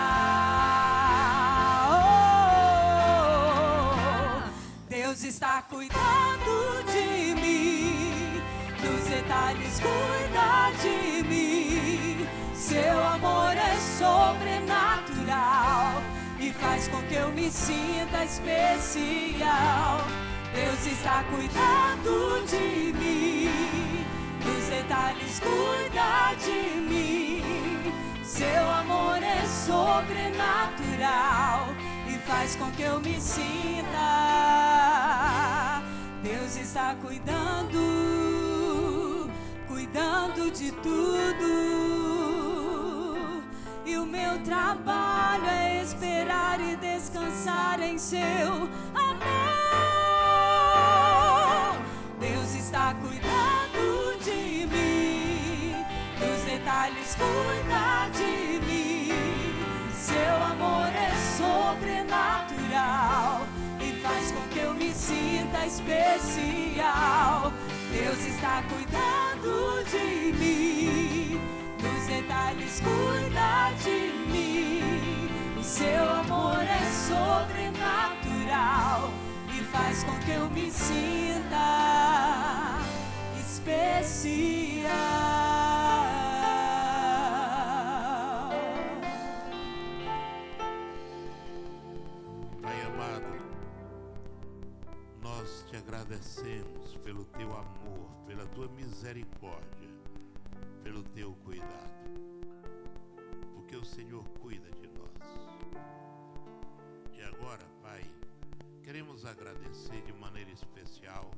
Deus está cuidando de mim, nos detalhes cuida de mim. Seu amor é sobrenatural e faz com que eu me sinta especial. Deus está cuidando de mim, nos detalhes cuida de mim. Seu amor é sobrenatural e faz com que eu me sinta. Deus está cuidando de tudo. E o meu trabalho é esperar e descansar em seu amor. Deus está cuidando de mim, nos detalhes cuida de mim. Seu amor é sobrenatural e faz com que eu me sinta especial. Deus está cuidando de mim, nos detalhes cuida de mim. O seu amor é sobrenatural e faz com que eu me sinta especial. Pai amado, nós te agradecemos pelo teu amor, pela tua misericórdia, pelo teu cuidado, porque o Senhor cuida de nós. E agora, Pai, queremos agradecer de maneira especial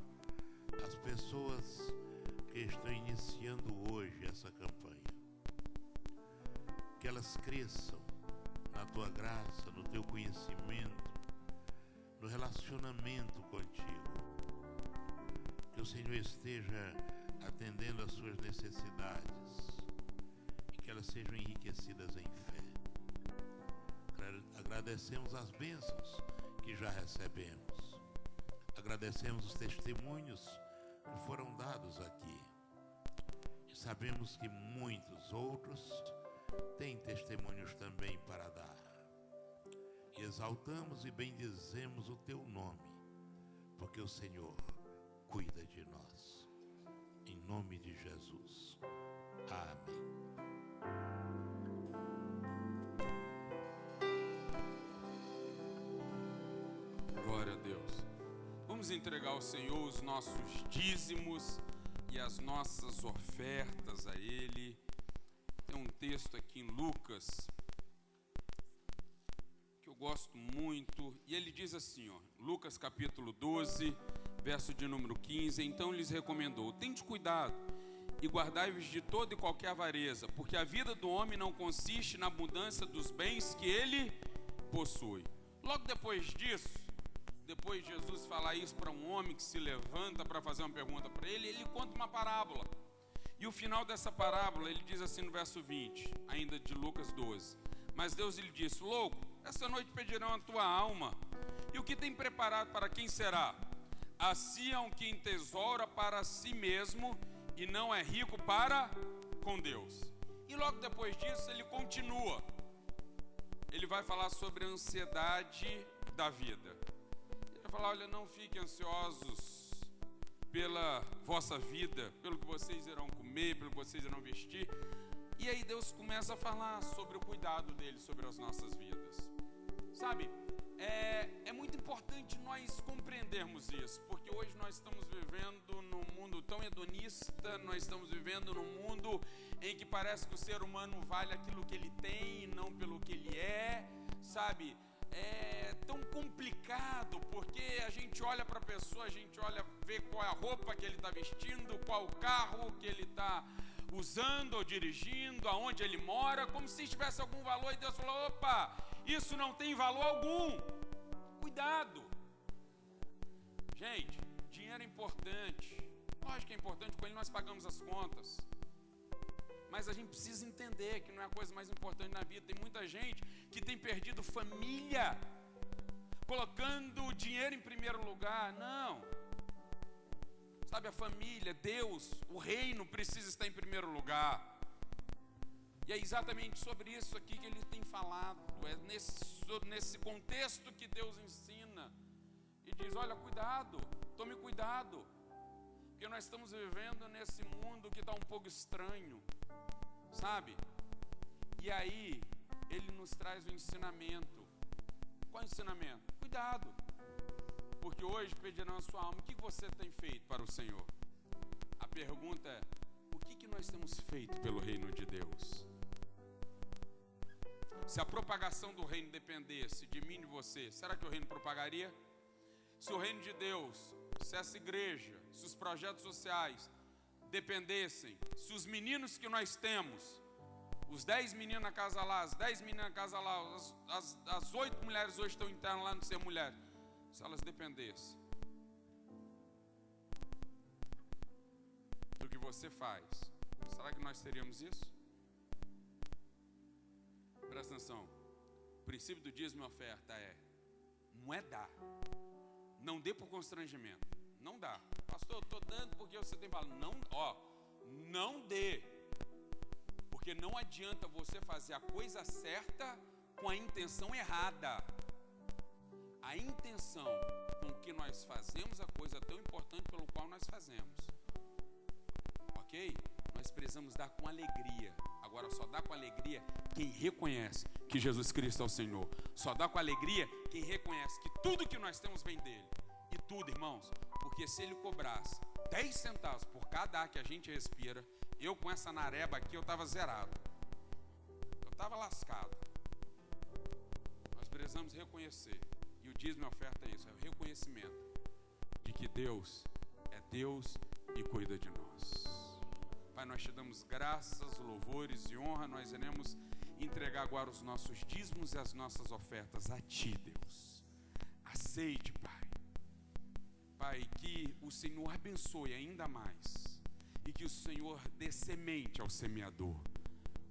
as pessoas que estão iniciando hoje essa campanha. Que elas cresçam na tua graça, no teu conhecimento, no relacionamento contigo. Que o Senhor esteja atendendo às suas necessidades e que elas sejam enriquecidas em fé. Agradecemos as bênçãos que já recebemos. Agradecemos os testemunhos que foram dados aqui. E sabemos que muitos outros têm testemunhos também para dar. E exaltamos e bendizemos o teu nome, porque o Senhor cuida de nós. Em nome de Jesus. Amém. Glória a Deus. Vamos entregar ao Senhor os nossos dízimos e as nossas ofertas a Ele. Tem um texto aqui em Lucas que eu gosto muito, e ele diz assim, ó, Lucas capítulo 12, verso de número 15: então lhes recomendou: tende cuidado e guardai-vos de toda e qualquer avareza, porque a vida do homem não consiste na abundância dos bens que ele possui. Logo depois disso, depois de Jesus falar isso para um homem que se levanta para fazer uma pergunta para ele, ele conta uma parábola. E o final dessa parábola, ele diz assim no verso 20, ainda de Lucas 12: mas Deus lhe disse: louco, essa noite pedirão a tua alma, e o que tem preparado para quem será? Assim é um que entesoura para si mesmo e não é rico para com Deus. E logo depois disso ele continua. Ele vai falar sobre a ansiedade da vida. Ele vai falar: olha, não fiquem ansiosos pela vossa vida, pelo que vocês irão comer, pelo que vocês irão vestir. E aí Deus começa a falar sobre o cuidado dele sobre as nossas vidas. Sabe, é muito importante nós compreendermos isso, porque hoje nós estamos vivendo num mundo tão hedonista, nós estamos vivendo num mundo em que parece que o ser humano vale aquilo que ele tem e não pelo que ele é, sabe? É tão complicado, porque a gente olha para a pessoa, a gente olha, vê qual é a roupa que ele está vestindo, qual o carro que ele está usando ou dirigindo, aonde ele mora, como se tivesse algum valor, e Deus falou: opa, isso não tem valor algum. Cuidado. Gente, dinheiro é importante. Lógico que é importante, com ele nós pagamos as contas. Mas a gente precisa entender que não é a coisa mais importante na vida. Tem muita gente que tem perdido família, colocando o dinheiro em primeiro lugar. Não. Sabe, a família, Deus, o reino precisa estar em primeiro lugar. E é exatamente sobre isso aqui que ele tem falado. É nesse contexto que Deus ensina. E diz: olha, cuidado, tome cuidado. Porque nós estamos vivendo nesse mundo que está um pouco estranho, sabe? E aí, ele nos traz o ensinamento. Qual é o ensinamento? Cuidado. Porque hoje pedirão a sua alma: o que você tem feito para o Senhor? A pergunta é: o que nós temos feito pelo reino de Deus? Se a propagação do reino dependesse de mim e de você, será que o reino propagaria? Se o reino de Deus, se essa igreja, se os projetos sociais dependessem, se os meninos que nós temos, os 10 meninos na casa lá, as 10 meninas na casa lá, as 8 mulheres hoje estão internas lá no Ser Mulher, se elas dependessem do que você faz, será que nós teríamos isso? Presta atenção. O princípio do dízimo e oferta não é dar. Não dê por constrangimento. Não dá. Pastor, eu estou dando porque você tem falado. Não, não dê. Porque não adianta você fazer a coisa certa com a intenção errada. A intenção com que nós fazemos a coisa tão importante pelo qual nós fazemos. Ok? Nós precisamos dar com alegria. Agora só dá com alegria quem reconhece que Jesus Cristo é o Senhor. Só dá com alegria quem reconhece que tudo que nós temos vem dele. E tudo, irmãos, porque se ele cobrasse 10 centavos por cada ar que a gente respira, eu com essa nareba aqui, eu estava zerado. Eu estava lascado. Nós precisamos reconhecer. E o dízimo e a oferta é isso, é o reconhecimento de que Deus é Deus e cuida de nós. Pai, nós te damos graças, louvores e honra. Nós iremos entregar agora os nossos dízimos e as nossas ofertas a Ti, Deus. Aceite, Pai. Pai, que o Senhor abençoe ainda mais e que o Senhor dê semente ao semeador,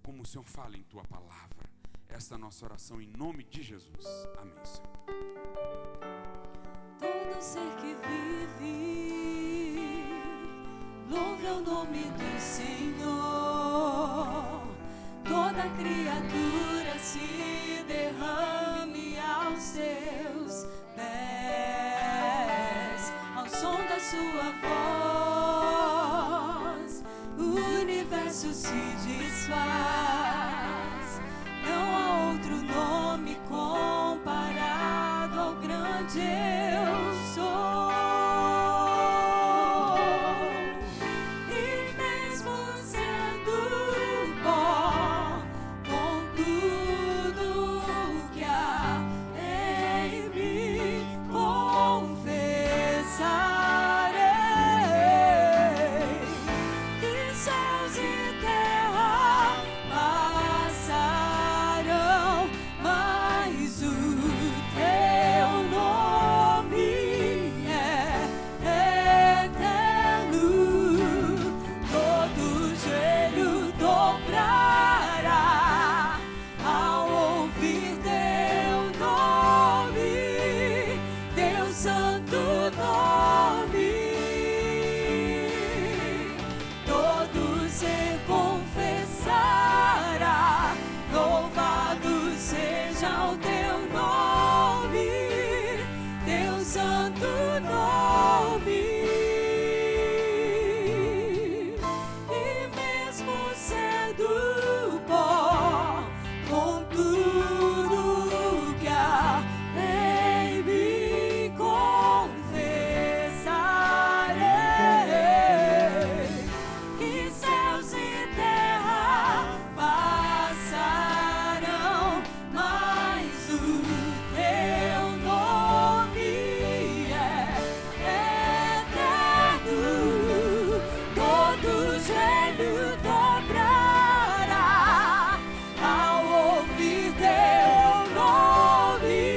como o Senhor fala em Tua palavra. Esta é a nossa oração em nome de Jesus. Amém, Senhor. Todo ser que vive, louve o nome do Senhor. Toda criatura se derrame aos seus pés. Ao som da sua voz, o universo se desfaz. Não há outro nome comparado ao grande eu sou. E mesmo sendo pó, com tudo que há em mim, confessarei que céus e terra passarão, mas o teu nome é eterno. Todo joelho dobrará ao ouvir teu nome, teu santo nome. Todo ser confessará, louvado seja o teu nome, teu santo nome. E mesmo sendo pó, com tudo que há em mim, confessarei que céus e terra passarão, mas o teu nome é eterno. Todo joelho dobrará ao ouvir teu nome,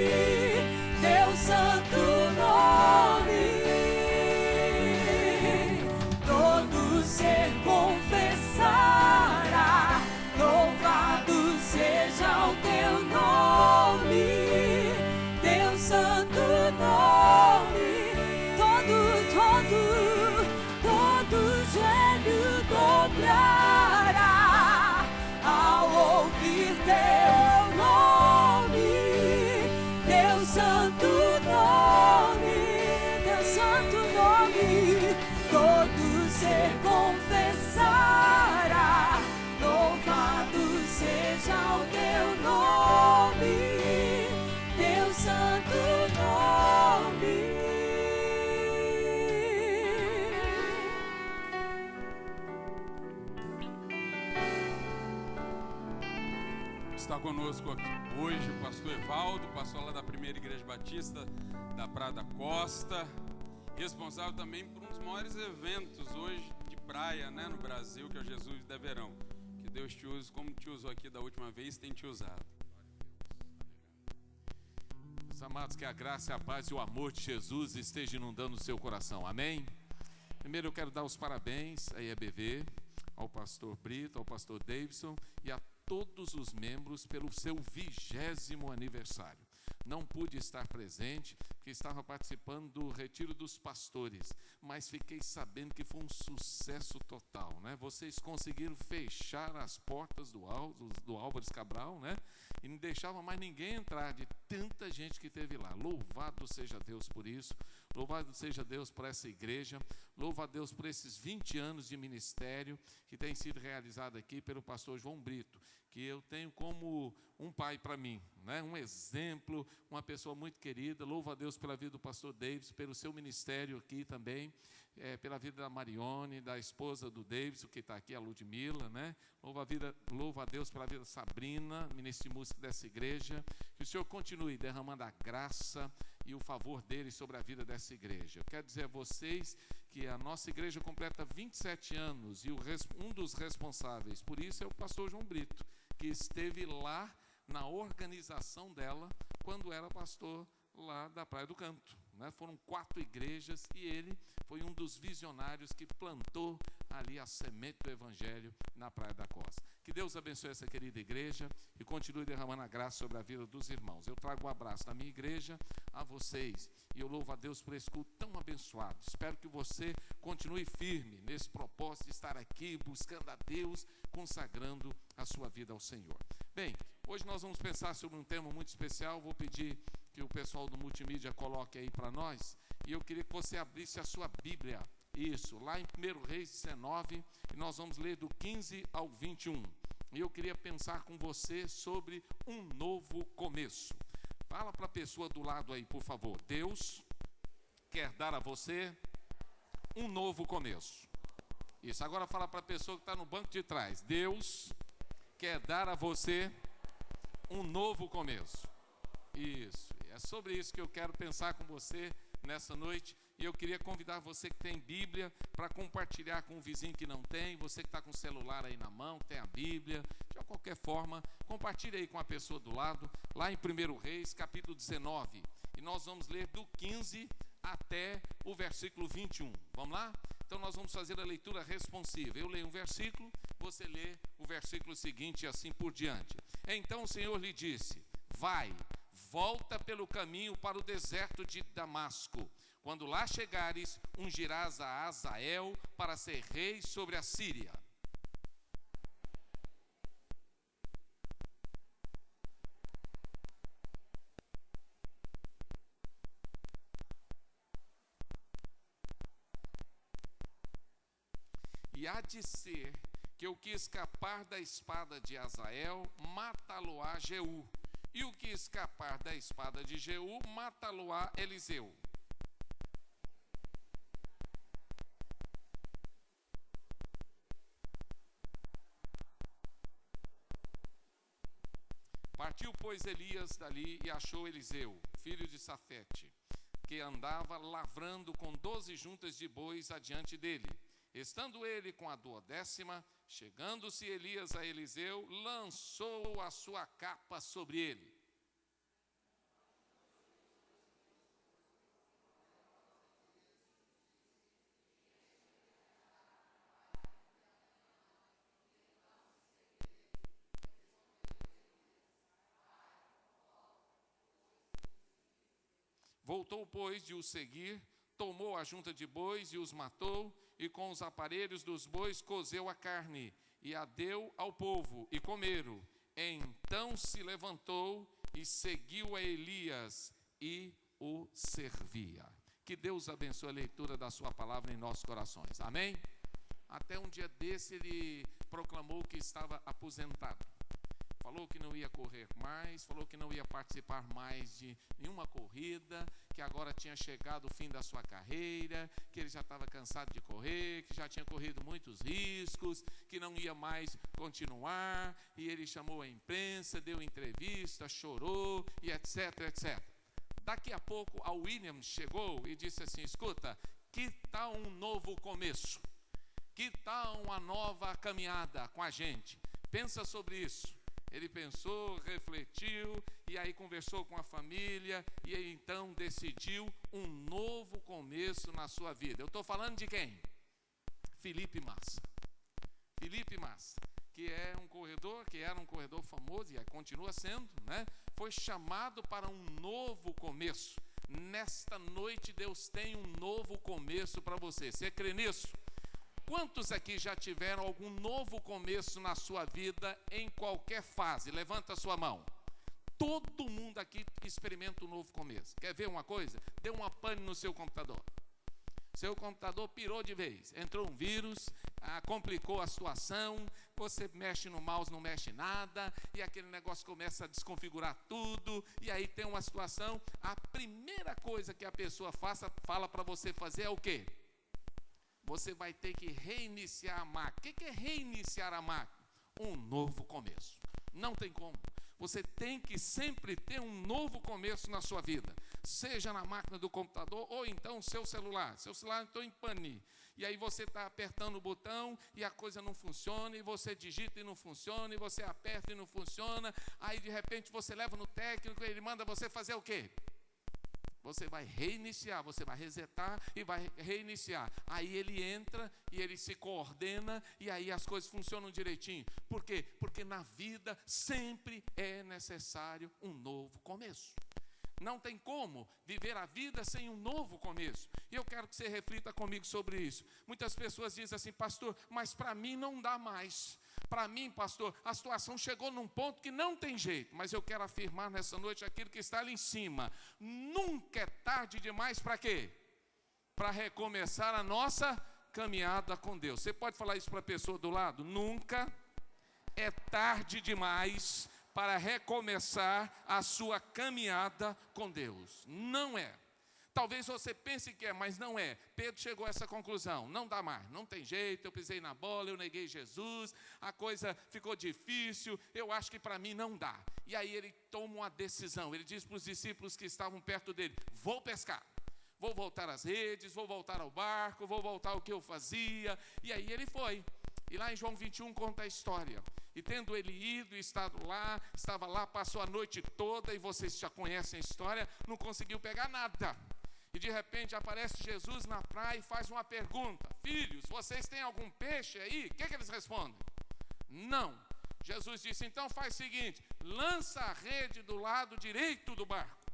teu santo nome. Todo ser confessará, louvado seja o teu nome, teu santo nome. Todo joelho dobrará ao ouvir teu nome, teu santo nome, teu santo nome. Todo ser confessará, louvado seja o teu nome, teu santo nome. Está conosco aqui hoje o pastor Evaldo, pastor lá da Primeira Igreja Batista da Praia da Costa, responsável também por um dos maiores eventos hoje de praia, né, no Brasil, que é o Jesus de Verão. Que Deus te use como te usou aqui da última vez, tem te usado. Meus amados, que a graça, a paz e o amor de Jesus estejam inundando o seu coração, amém? Primeiro eu quero dar os parabéns à IEBV, ao pastor Brito, ao pastor Davidson e a todos os membros pelo seu 20º aniversário. Não pude estar presente, porque estava participando do Retiro dos Pastores, mas fiquei sabendo que foi um sucesso total, né? Vocês conseguiram fechar as portas do Álvares Cabral, né? E não deixava mais ninguém entrar, de tanta gente que teve lá. Louvado seja Deus por isso, louvado seja Deus por essa igreja, louva a Deus por esses 20 anos de ministério que tem sido realizado aqui pelo pastor João Brito, que eu tenho como um pai para mim, né? Um exemplo, uma pessoa muito querida. Louvo a Deus pela vida do pastor Davis, pelo seu ministério aqui também, pela vida da Marione, da esposa do Davis, que está aqui, a Ludmila, né? Louvo a Deus pela vida da Sabrina, ministra de música dessa igreja. Que o Senhor continue derramando a graça e o favor dele sobre a vida dessa igreja. Eu quero dizer a vocês que a nossa igreja completa 27 anos e um dos responsáveis por isso é o pastor João Brito, que esteve lá na organização dela quando era pastor lá da Praia do Canto, né? Foram 4 igrejas e ele foi um dos visionários que plantou ali a semente do evangelho na Praia da Costa. Que Deus abençoe essa querida igreja e continue derramando a graça sobre a vida dos irmãos. Eu trago um abraço da minha igreja a vocês e eu louvo a Deus por esse culto tão abençoado. Espero que você continue firme nesse propósito de estar aqui buscando a Deus, consagrando a sua vida ao Senhor. Bem, hoje nós vamos pensar sobre um tema muito especial. Vou pedir que o pessoal do multimídia coloque aí para nós, e eu queria que você abrisse a sua Bíblia, isso, lá em 1 Reis 19, e nós vamos ler do 15 ao 21, e eu queria pensar com você sobre um novo começo. Fala para a pessoa do lado aí, por favor. Deus quer dar a você um novo começo. Isso, agora fala para a pessoa que está no banco de trás. Deus quer dar a você um novo começo. Isso, é sobre isso que eu quero pensar com você nessa noite. E eu queria convidar você que tem Bíblia para compartilhar com o vizinho que não tem, você que está com o celular aí na mão, que tem a Bíblia, de qualquer forma, compartilhe aí com a pessoa do lado, lá em 1 Reis, capítulo 19. E nós vamos ler do 15 até o versículo 21. Vamos lá? Então nós vamos fazer a leitura responsiva. Eu leio um versículo, você lê o versículo seguinte e assim por diante. Então o Senhor lhe disse: vai, volta pelo caminho para o deserto de Damasco. Quando lá chegares, ungirás a Azael para ser rei sobre a Síria. E há de ser que o que escapar da espada de Azael, matá-lo-á Jeú. E o que escapar da espada de Jeú, matá-lo-á Eliseu. Partiu, pois, Elias dali e achou Eliseu, filho de Safete, que andava lavrando com 12 juntas de bois adiante dele. Estando ele com a 12ª, chegando-se Elias a Eliseu, lançou a sua capa sobre ele. Voltou, pois, de os seguir, tomou a junta de bois e os matou, e com os aparelhos dos bois cozeu a carne, e a deu ao povo, e comeram. Então se levantou e seguiu a Elias, e o servia. Que Deus abençoe a leitura da sua palavra em nossos corações. Amém? Até um dia desse ele proclamou que estava aposentado. Falou que não ia correr mais, falou que não ia participar mais de nenhuma corrida, que agora tinha chegado o fim da sua carreira, que ele já estava cansado de correr, que já tinha corrido muitos riscos, que não ia mais continuar, e ele chamou a imprensa, deu entrevista, chorou, e etc, etc. Daqui a pouco a Williams chegou e disse assim: escuta, que tal um novo começo? Que tal uma nova caminhada com a gente? Pensa sobre isso. Ele pensou, refletiu, e aí conversou com a família, e aí então decidiu um novo começo na sua vida. Eu estou falando de quem? Felipe Massa. Felipe Massa, que é um corredor, que era um corredor famoso, e continua sendo, né? foi chamado para um novo começo. Nesta noite Deus tem um novo começo para você. Você crê nisso? Quantos aqui já tiveram algum novo começo na sua vida em qualquer fase? Levanta a sua mão. Todo mundo aqui experimenta um novo começo. Quer ver uma coisa? Dê uma pane no seu computador. Seu computador pirou de vez. Entrou um vírus, complicou a situação. Você mexe no mouse, não mexe nada. E aquele negócio começa a desconfigurar tudo. E aí tem uma situação. A primeira coisa que a pessoa fala para você fazer é o quê? Você vai ter que reiniciar a máquina. O que é reiniciar a máquina? Um novo começo. Não tem como. Você tem que sempre ter um novo começo na sua vida, seja na máquina do computador ou então seu celular. Seu celular entrou em pane, e aí você está apertando o botão e a coisa não funciona, e você digita e não funciona, e você aperta e não funciona, aí de repente você leva no técnico e ele manda você fazer o quê? Você vai reiniciar, você vai resetar e vai reiniciar. Aí ele entra e ele se coordena e aí as coisas funcionam direitinho. Por quê? Porque na vida sempre é necessário um novo começo. Não tem como viver a vida sem um novo começo. E eu quero que você reflita comigo sobre isso. Muitas pessoas dizem assim, pastor, mas para mim não dá mais. Para mim, pastor, a situação chegou num ponto que não tem jeito. Mas eu quero afirmar nessa noite aquilo que está ali em cima. Nunca é tarde demais para quê? Para recomeçar a nossa caminhada com Deus. Você pode falar isso para a pessoa do lado? Nunca é tarde demais para recomeçar a sua caminhada com Deus. Não é. Talvez você pense que é, mas não é. Pedro chegou a essa conclusão. Não dá mais, não tem jeito, eu pisei na bola, eu neguei Jesus, a coisa ficou difícil, eu acho que para mim não dá. E aí ele toma uma decisão, ele diz para os discípulos que estavam perto dele, vou pescar. Vou voltar às redes, vou voltar ao barco, vou voltar ao que eu fazia. E aí ele foi. E lá em João 21 conta a história. E tendo ele ido e estava lá, passou a noite toda, e vocês já conhecem a história, não conseguiu pegar nada. E de repente aparece Jesus na praia e faz uma pergunta. Filhos, vocês têm algum peixe aí? O que eles respondem? Não. Jesus disse, então faz o seguinte, lança a rede do lado direito do barco.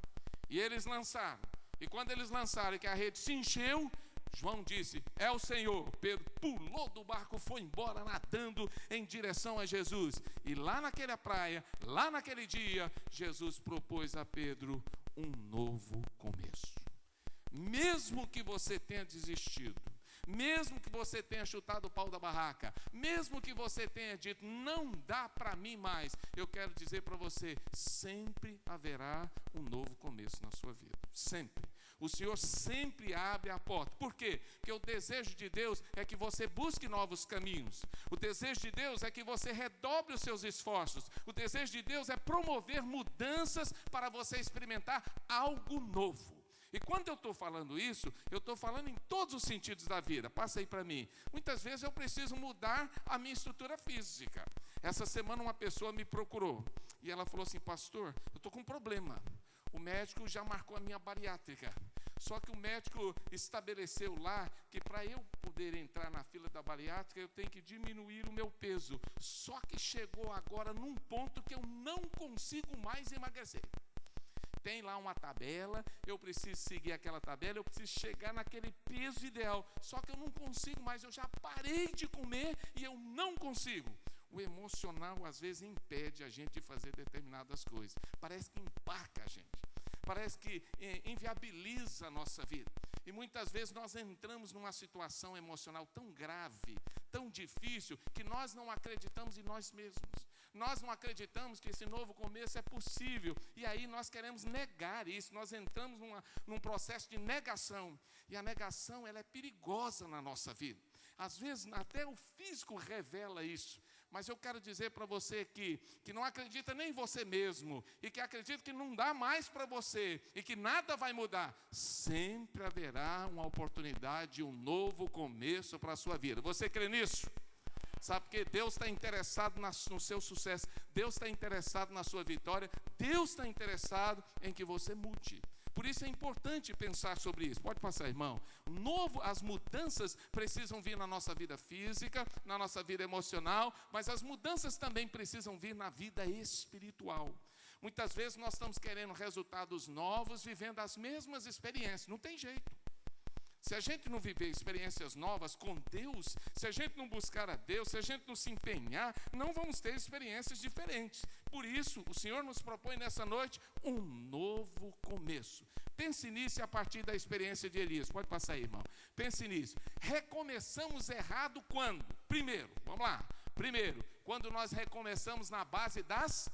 E eles lançaram. E quando eles lançaram e que a rede se encheu, João disse, é o Senhor. Pedro pulou do barco, foi embora nadando em direção a Jesus. E lá naquela praia, lá naquele dia, Jesus propôs a Pedro um novo começo. Mesmo que você tenha desistido, mesmo que você tenha chutado o pau da barraca, mesmo que você tenha dito, não dá para mim mais, eu quero dizer para você, sempre haverá um novo começo na sua vida, sempre. O Senhor sempre abre a porta. Por quê? Porque o desejo de Deus é que você busque novos caminhos. O desejo de Deus é que você redobre os seus esforços. O desejo de Deus é promover mudanças para você experimentar algo novo. E quando eu estou falando isso, eu estou falando em todos os sentidos da vida. Passa aí para mim. Muitas vezes eu preciso mudar a minha estrutura física. Essa semana uma pessoa me procurou e ela falou assim, pastor, eu estou com um problema. O médico já marcou a minha bariátrica. Só que o médico estabeleceu lá que para eu poder entrar na fila da bariátrica, eu tenho que diminuir o meu peso. Só que chegou agora num ponto que eu não consigo mais emagrecer. Tem lá uma tabela, eu preciso seguir aquela tabela, eu preciso chegar naquele peso ideal. Só que eu não consigo mais, eu já parei de comer e eu não consigo. O emocional, às vezes, impede a gente de fazer determinadas coisas. Parece que empaca a gente. Parece que inviabiliza a nossa vida. E muitas vezes nós entramos numa situação emocional tão grave, tão difícil, que nós não acreditamos em nós mesmos. Nós não acreditamos que esse novo começo é possível. E aí nós queremos negar isso. Nós entramos num processo de negação. E a negação, ela é perigosa na nossa vida. Às vezes até o físico revela isso. Mas eu quero dizer para você que não acredita nem em você mesmo, e que acredita que não dá mais para você, e que nada vai mudar. Sempre haverá uma oportunidade, um novo começo para a sua vida. Você crê nisso? Sabe que Deus está interessado no seu sucesso, Deus está interessado na sua vitória, Deus está interessado em que você mude. Por isso é importante pensar sobre isso. Pode passar, irmão. As mudanças precisam vir na nossa vida física, na nossa vida emocional, mas as mudanças também precisam vir na vida espiritual. Muitas vezes nós estamos querendo resultados novos, vivendo as mesmas experiências. Não tem jeito. Se a gente não viver experiências novas com Deus, se a gente não buscar a Deus, se a gente não se empenhar, não vamos ter experiências diferentes. Por isso, o Senhor nos propõe nessa noite um novo começo. Pense nisso a partir da experiência de Elias. Pode passar aí, irmão. Pense nisso. Recomeçamos errado quando? Primeiro, vamos lá. Primeiro, quando nós recomeçamos na base das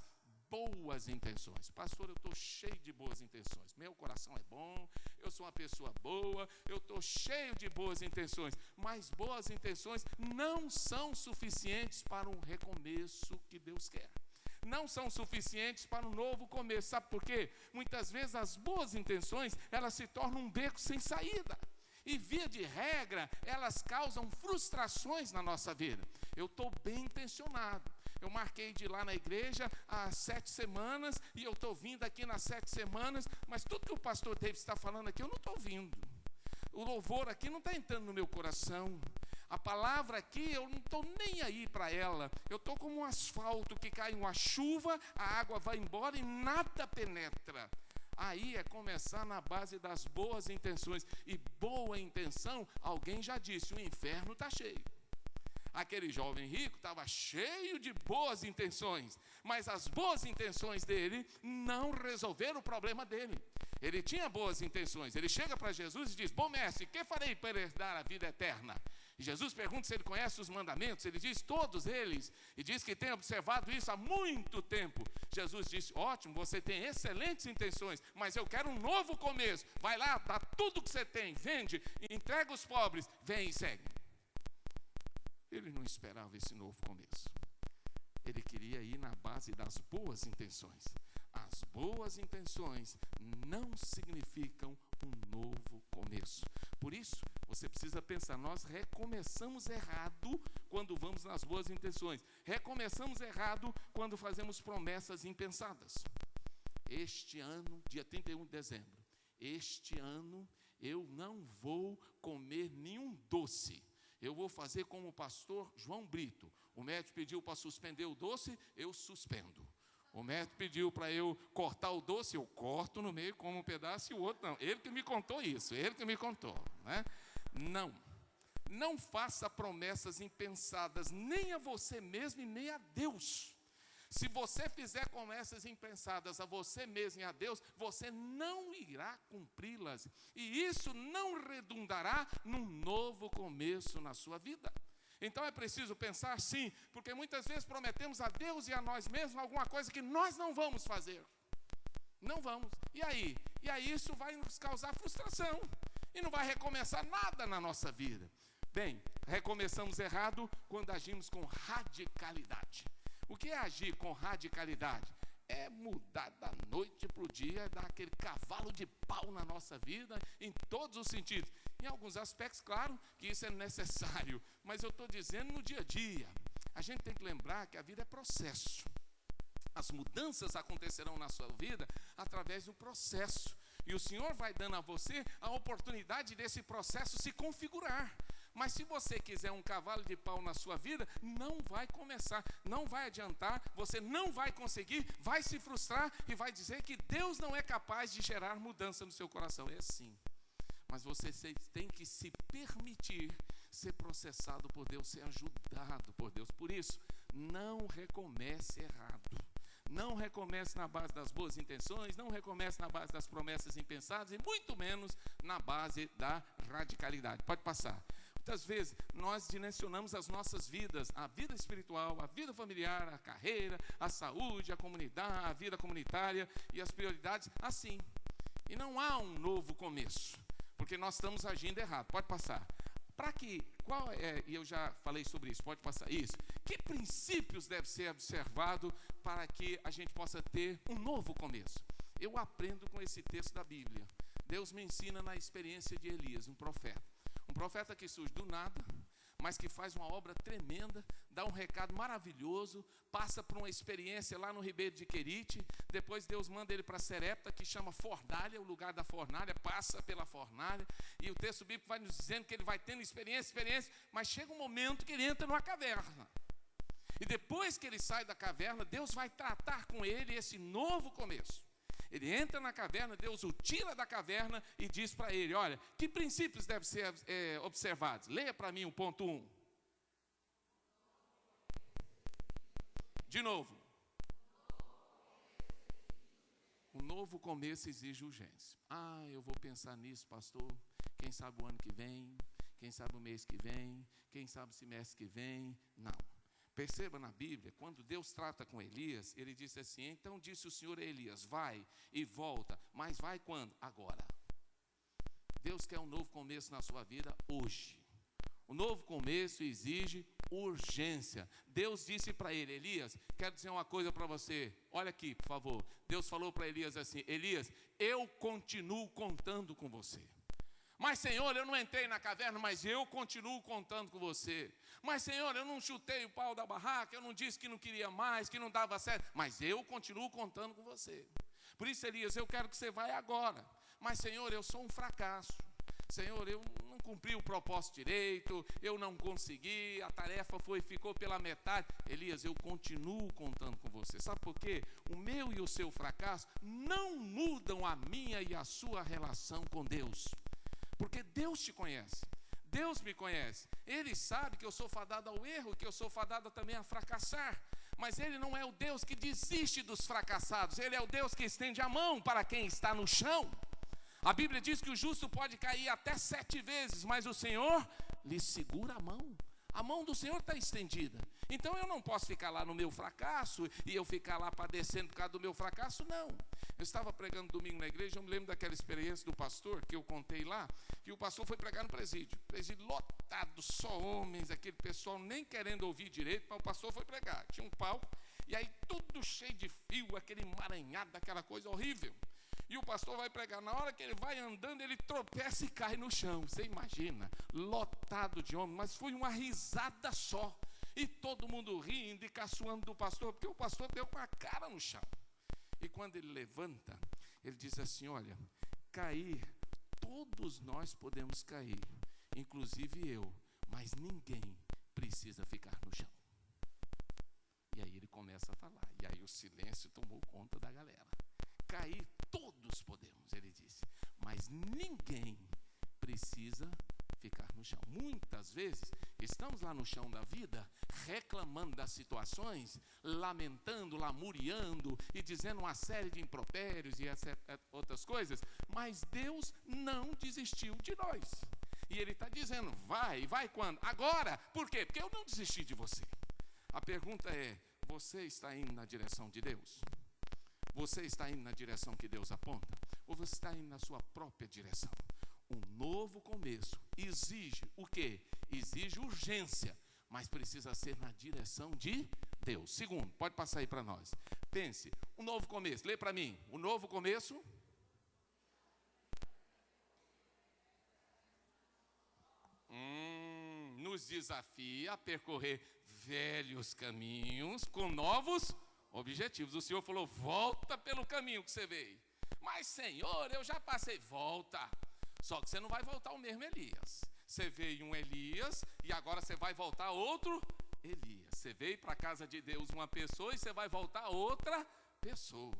boas intenções. Pastor, eu estou cheio de boas intenções. Meu coração é bom, eu sou uma pessoa boa, eu estou cheio de boas intenções. Mas boas intenções não são suficientes para um recomeço que Deus quer. Não são suficientes para um novo começo. Sabe por quê? Muitas vezes as boas intenções, elas se tornam um beco sem saída. E via de regra, elas causam frustrações na nossa vida. Eu estou bem intencionado. Eu marquei de ir lá na igreja há 7 semanas, e eu estou vindo aqui nas 7 semanas, mas tudo que o pastor David está falando aqui, eu não estou ouvindo. O louvor aqui não está entrando no meu coração. A palavra aqui, eu não estou nem aí para ela. Eu estou como um asfalto que cai uma chuva, a água vai embora e nada penetra. Aí é começar na base das boas intenções. E boa intenção, alguém já disse, o inferno está cheio. Aquele jovem rico estava cheio de boas intenções, mas as boas intenções dele não resolveram o problema dele. Ele tinha boas intenções. Ele chega para Jesus e diz, bom mestre, que farei para herdar a vida eterna? E Jesus pergunta se ele conhece os mandamentos. Ele diz, todos eles. E diz que tem observado isso há muito tempo. Jesus disse, ótimo, você tem excelentes intenções, mas eu quero um novo começo. Vai lá, dá tudo que você tem, vende, entrega os pobres, vem e segue. Ele não esperava esse novo começo. Ele queria ir na base das boas intenções. As boas intenções não significam um novo começo. Por isso, você precisa pensar, nós recomeçamos errado quando vamos nas boas intenções. Recomeçamos errado quando fazemos promessas impensadas. Este ano, dia 31 de dezembro, este ano eu não vou comer nenhum doce. Eu vou fazer como o pastor João Brito. O médico pediu para suspender o doce, eu suspendo. O médico pediu para eu cortar o doce, eu corto no meio, como um pedaço, e o outro não. Ele que me contou isso, ele que me contou, né? Não faça promessas impensadas, nem a você mesmo e nem a Deus. Se você fizer promessas impensadas a você mesmo e a Deus, você não irá cumpri-las. E isso não redundará num novo começo na sua vida. Então é preciso pensar assim, porque muitas vezes prometemos a Deus e a nós mesmos alguma coisa que nós não vamos fazer. Não vamos. E aí? E aí isso vai nos causar frustração. E não vai recomeçar nada na nossa vida. Bem, recomeçamos errado quando agimos com radicalidade. O que é agir com radicalidade? É mudar da noite para o dia, dar aquele cavalo de pau na nossa vida, em todos os sentidos. Em alguns aspectos, claro, que isso é necessário, mas eu estou dizendo no dia a dia. A gente tem que lembrar que a vida é processo. As mudanças acontecerão na sua vida através do processo. E o Senhor vai dando a você a oportunidade desse processo se configurar. Mas se você quiser um cavalo de pau na sua vida, não vai começar, não vai adiantar, você não vai conseguir, vai se frustrar e vai dizer que Deus não é capaz de gerar mudança no seu coração. É assim. Mas você tem que se permitir ser processado por Deus, ser ajudado por Deus. Por isso, não recomece errado. Não recomece na base das boas intenções, não recomece na base das promessas impensadas e muito menos na base da radicalidade. Pode passar. Muitas vezes nós dimensionamos as nossas vidas, a vida espiritual, a vida familiar, a carreira, a saúde, a comunidade, a vida comunitária e as prioridades assim. E não há um novo começo, porque nós estamos agindo errado. Pode passar. E eu já falei sobre isso, pode passar isso. Que princípios devem ser observados para que a gente possa ter um novo começo? Eu aprendo com esse texto da Bíblia. Deus me ensina na experiência de Elias, um profeta. Um profeta que surge do nada, mas que faz uma obra tremenda, dá um recado maravilhoso, passa por uma experiência lá no Ribeiro de Querite, depois Deus manda ele para Serepta, que chama fornalha, o lugar da fornalha, passa pela fornalha, e o texto bíblico vai nos dizendo que ele vai tendo experiência, mas chega um momento que ele entra numa caverna. E depois que ele sai da caverna, Deus vai tratar com ele esse novo começo. Ele entra na caverna, Deus o tira da caverna e diz para ele, olha, que princípios devem ser observados? Leia para mim o ponto 1. De novo. O novo começo exige urgência. Eu vou pensar nisso, pastor. Quem sabe o ano que vem, quem sabe o mês que vem, quem sabe o semestre que vem. Não. Perceba na Bíblia, quando Deus trata com Elias, ele disse assim, então disse o Senhor a Elias, vai e volta, mas vai quando? Agora. Deus quer um novo começo na sua vida hoje. O novo começo exige urgência. Deus disse para ele, Elias, quero dizer uma coisa para você, olha aqui, por favor. Deus falou para Elias assim, Elias, eu continuo contando com você. Mas, Senhor, eu não entrei na caverna, mas eu continuo contando com você. Mas, Senhor, eu não chutei o pau da barraca, eu não disse que não queria mais, que não dava certo, mas eu continuo contando com você. Por isso, Elias, eu quero que você vá agora. Mas, Senhor, eu sou um fracasso. Senhor, eu não cumpri o propósito direito, eu não consegui, a tarefa ficou pela metade. Elias, eu continuo contando com você. Sabe por quê? O meu e o seu fracasso não mudam a minha e a sua relação com Deus. Porque Deus te conhece, Deus me conhece, Ele sabe que eu sou fadado ao erro, que eu sou fadado também a fracassar, mas Ele não é o Deus que desiste dos fracassados, Ele é o Deus que estende a mão para quem está no chão. A Bíblia diz que o justo pode cair até 7 vezes, mas o Senhor lhe segura a mão do Senhor está estendida. Então eu não posso ficar lá no meu fracasso e eu ficar lá padecendo por causa do meu fracasso, não. Eu estava pregando domingo na igreja, eu me lembro daquela experiência do pastor, que eu contei lá, que o pastor foi pregar no presídio lotado, só homens, aquele pessoal nem querendo ouvir direito, mas o pastor foi pregar, tinha um palco, e aí tudo cheio de fio, aquele emaranhado, aquela coisa horrível. E o pastor vai pregar, na hora que ele vai andando, ele tropeça e cai no chão, você imagina, lotado de homens, mas foi uma risada só, e todo mundo rindo e caçoando do pastor, porque o pastor deu com a cara no chão. E quando ele levanta, ele diz assim, olha, cair, todos nós podemos cair, inclusive eu, mas ninguém precisa ficar no chão. E aí ele começa a falar, e aí o silêncio tomou conta da galera. Cair, todos podemos, ele disse, mas ninguém precisa ficar no chão. Muitas vezes estamos lá no chão da vida, reclamando das situações, lamentando, lamuriando e dizendo uma série de impropérios e outras coisas, mas Deus não desistiu de nós. E Ele está dizendo, vai quando? Agora. Por quê? Porque eu não desisti de você. A pergunta é, você está indo na direção de Deus? Você está indo na direção que Deus aponta? Ou você está indo na sua própria direção? Um novo começo exige o quê? Exige urgência, mas precisa ser na direção de Deus. Segundo, pode passar aí para nós. Pense, um novo começo, lê para mim. O novo começo nos desafia a percorrer velhos caminhos com novos objetivos. O Senhor falou, volta pelo caminho que você veio. Mas, Senhor, eu já passei, volta. Só que você não vai voltar o mesmo Elias. Você veio um Elias e agora você vai voltar outro Elias. Você veio para a casa de Deus uma pessoa e você vai voltar outra pessoa.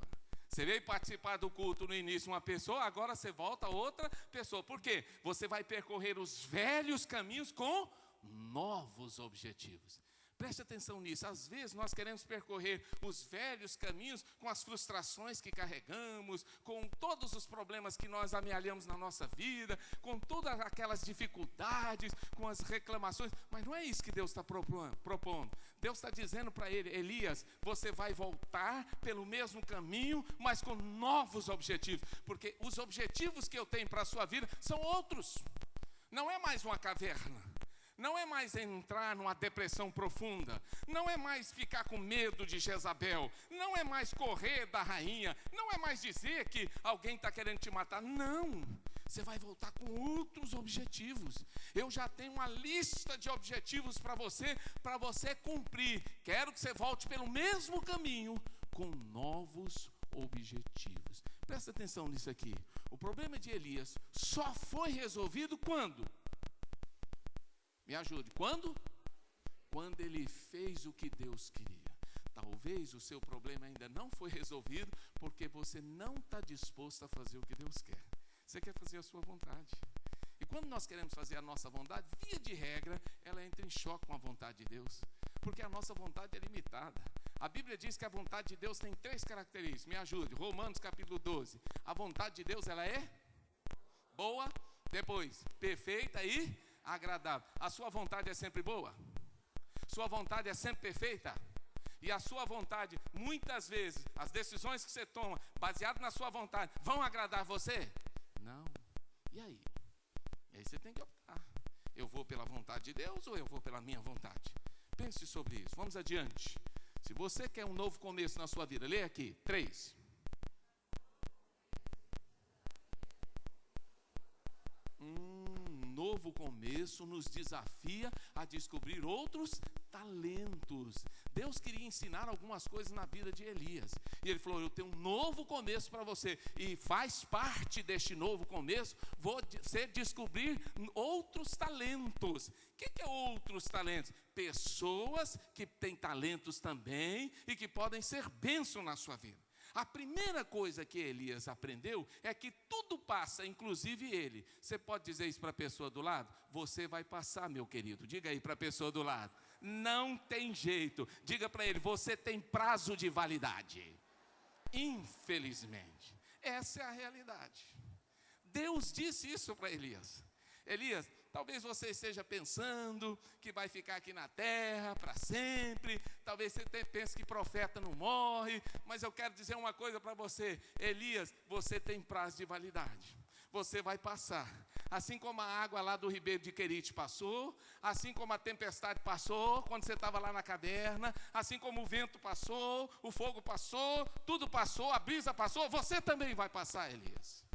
Você veio participar do culto no início uma pessoa, agora você volta outra pessoa. Por quê? Você vai percorrer os velhos caminhos com novos objetivos. Preste atenção nisso, às vezes nós queremos percorrer os velhos caminhos com as frustrações que carregamos, com todos os problemas que nós amealhamos na nossa vida, com todas aquelas dificuldades, com as reclamações, mas não é isso que Deus está propondo. Deus está dizendo para ele, Elias, você vai voltar pelo mesmo caminho, mas com novos objetivos, porque os objetivos que eu tenho para a sua vida são outros, não é mais uma caverna. Não é mais entrar numa depressão profunda, não é mais ficar com medo de Jezabel, não é mais correr da rainha, não é mais dizer que alguém está querendo te matar, não. Você vai voltar com outros objetivos. Eu já tenho uma lista de objetivos para você cumprir. Quero que você volte pelo mesmo caminho, com novos objetivos. Presta atenção nisso aqui. O problema de Elias só foi resolvido quando? Me ajude. Quando quando ele fez o que Deus queria. Talvez o seu problema ainda não foi resolvido porque você não está disposto a fazer o que Deus quer. Você quer fazer a sua vontade. E quando nós queremos fazer a nossa vontade, via de regra, ela entra em choque com a vontade de Deus. Porque a nossa vontade é limitada. A Bíblia diz que a vontade de Deus tem 3 características. Me ajude, Romanos capítulo 12. A vontade de Deus, ela é boa, depois perfeita e agradável. A sua vontade é sempre boa? Sua vontade é sempre perfeita? E a sua vontade, muitas vezes, as decisões que você toma, baseado na sua vontade, vão agradar você? Não. E aí? E aí você tem que optar. Eu vou pela vontade de Deus ou eu vou pela minha vontade? Pense sobre isso. Vamos adiante. Se você quer um novo começo na sua vida, leia aqui, 3. Novo começo nos desafia a descobrir outros talentos. Deus queria ensinar algumas coisas na vida de Elias. E ele falou, eu tenho um novo começo para você. E faz parte deste novo começo, você descobrir outros talentos. O que é outros talentos? Pessoas que têm talentos também e que podem ser bênção na sua vida. A primeira coisa que Elias aprendeu é que tudo passa, inclusive ele. Você pode dizer isso para a pessoa do lado? Você vai passar, meu querido. Diga aí para a pessoa do lado. Não tem jeito. Diga para ele, você tem prazo de validade. Infelizmente. Essa é a realidade. Deus disse isso para Elias. Elias, talvez você esteja pensando que vai ficar aqui na terra para sempre. Talvez você pense que profeta não morre. Mas eu quero dizer uma coisa para você. Elias, você tem prazo de validade. Você vai passar. Assim como a água lá do ribeiro de Querite passou. Assim como a tempestade passou quando você estava lá na caverna. Assim como o vento passou, o fogo passou, tudo passou, a brisa passou. Você também vai passar, Elias.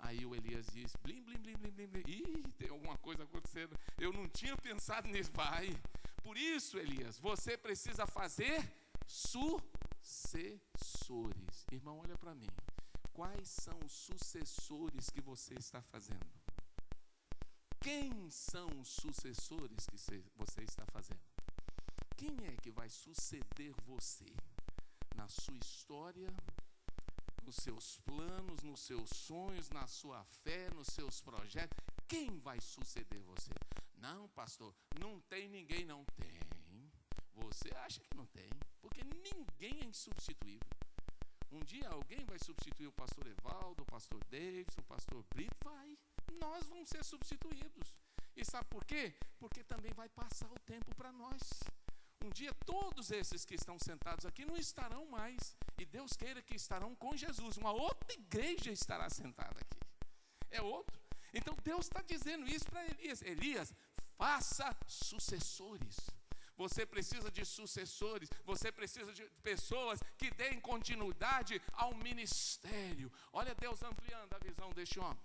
Aí o Elias diz, blim, blim, blim, blim, blim, blim. Ih, tem alguma coisa acontecendo. Eu não tinha pensado nisso, vai. Por isso, Elias, você precisa fazer sucessores. Irmão, olha para mim. Quais são os sucessores que você está fazendo? Quem são os sucessores que você está fazendo? Quem é que vai suceder você na sua história, nos seus planos, nos seus sonhos, na sua fé, nos seus projetos? Quem vai suceder você? Não, pastor, não tem ninguém. Não tem. Você acha que não tem, porque ninguém é insubstituível. Um dia alguém vai substituir o pastor Evaldo, o pastor Davidson, o pastor Brito, vai. Nós vamos ser substituídos. E sabe por quê? Porque também vai passar o tempo para nós. Um dia todos esses que estão sentados aqui não estarão mais. E Deus queira que estarão com Jesus. Uma outra igreja estará sentada aqui. É outro. Então Deus está dizendo isso para Elias. Elias, faça sucessores. Você precisa de sucessores. Você precisa de pessoas que deem continuidade ao ministério. Olha Deus ampliando a visão deste homem.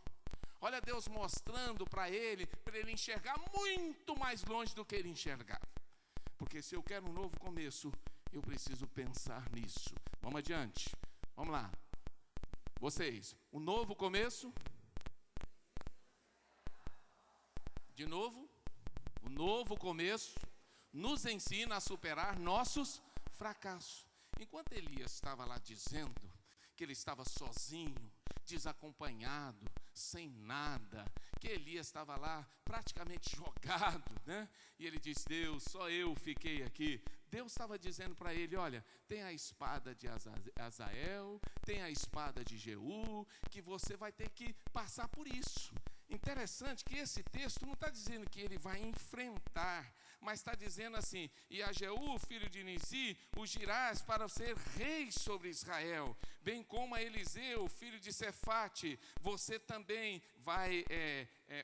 Olha Deus mostrando para ele enxergar muito mais longe do que ele enxergava. Porque se eu quero um novo começo, eu preciso pensar nisso. Vamos adiante. Vamos lá. Vocês, um novo começo. De novo, o novo começo nos ensina a superar nossos fracassos. Enquanto Elias estava lá dizendo que ele estava sozinho, desacompanhado, sem nada, que Elias estava lá praticamente jogado, né? E ele disse, Deus, só eu fiquei aqui. Deus estava dizendo para ele, olha, tem a espada de Azael, tem a espada de Jeú, que você vai ter que passar por isso. Interessante que esse texto não está dizendo que ele vai enfrentar, mas está dizendo assim, e a Jeú, filho de Nisi, ungirás para ser rei sobre Israel, bem como a Eliseu, filho de Cefate, você também vai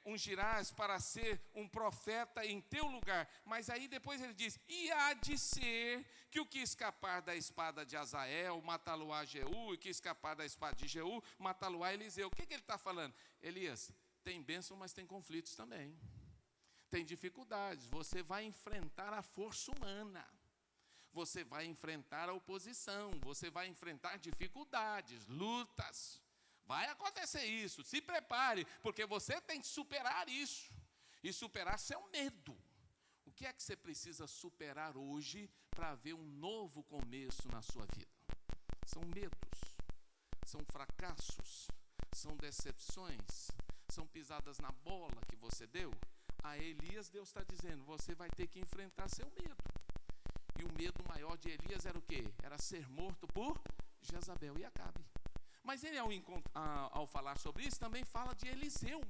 ungirás para ser um profeta em teu lugar. Mas aí depois ele diz, e há de ser que o que escapar da espada de Azael, matá-lo-á Jeú, e que escapar da espada de Jeú, matá-lo-á Eliseu. O que ele está falando? Elias, tem bênção, mas tem conflitos também. Tem dificuldades. Você vai enfrentar a força humana. Você vai enfrentar a oposição. Você vai enfrentar dificuldades, lutas. Vai acontecer isso. Se prepare, porque você tem que superar isso. E superar seu medo. O que é que você precisa superar hoje para ver um novo começo na sua vida? São medos, são fracassos, são decepções, são pisadas na bola que você deu. A Elias, Deus está dizendo, você vai ter que enfrentar seu medo. E o medo maior de Elias era o quê? Era ser morto por Jezabel e Acabe. Mas ele, ao falar sobre isso, também fala de Eliseu.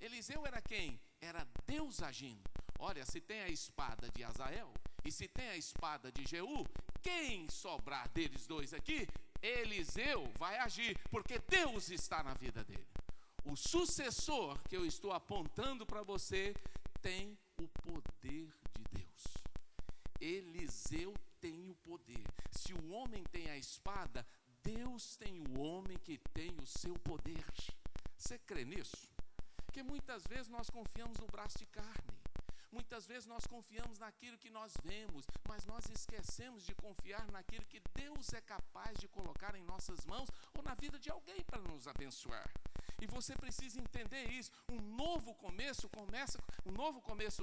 Eliseu era quem? Era Deus agindo. Olha, se tem a espada de Azael e se tem a espada de Jeú, quem sobrar deles dois aqui, Eliseu vai agir, porque Deus está na vida dele. O sucessor que eu estou apontando para você tem o poder de Deus. Eliseu tem o poder. Se o homem tem a espada, Deus tem o homem que tem o seu poder. Você crê nisso? Porque muitas vezes nós confiamos no braço de carne. Muitas vezes nós confiamos naquilo que nós vemos, mas nós esquecemos de confiar naquilo que Deus é capaz de colocar em nossas mãos ou na vida de alguém para nos abençoar. E você precisa entender isso. Um novo começo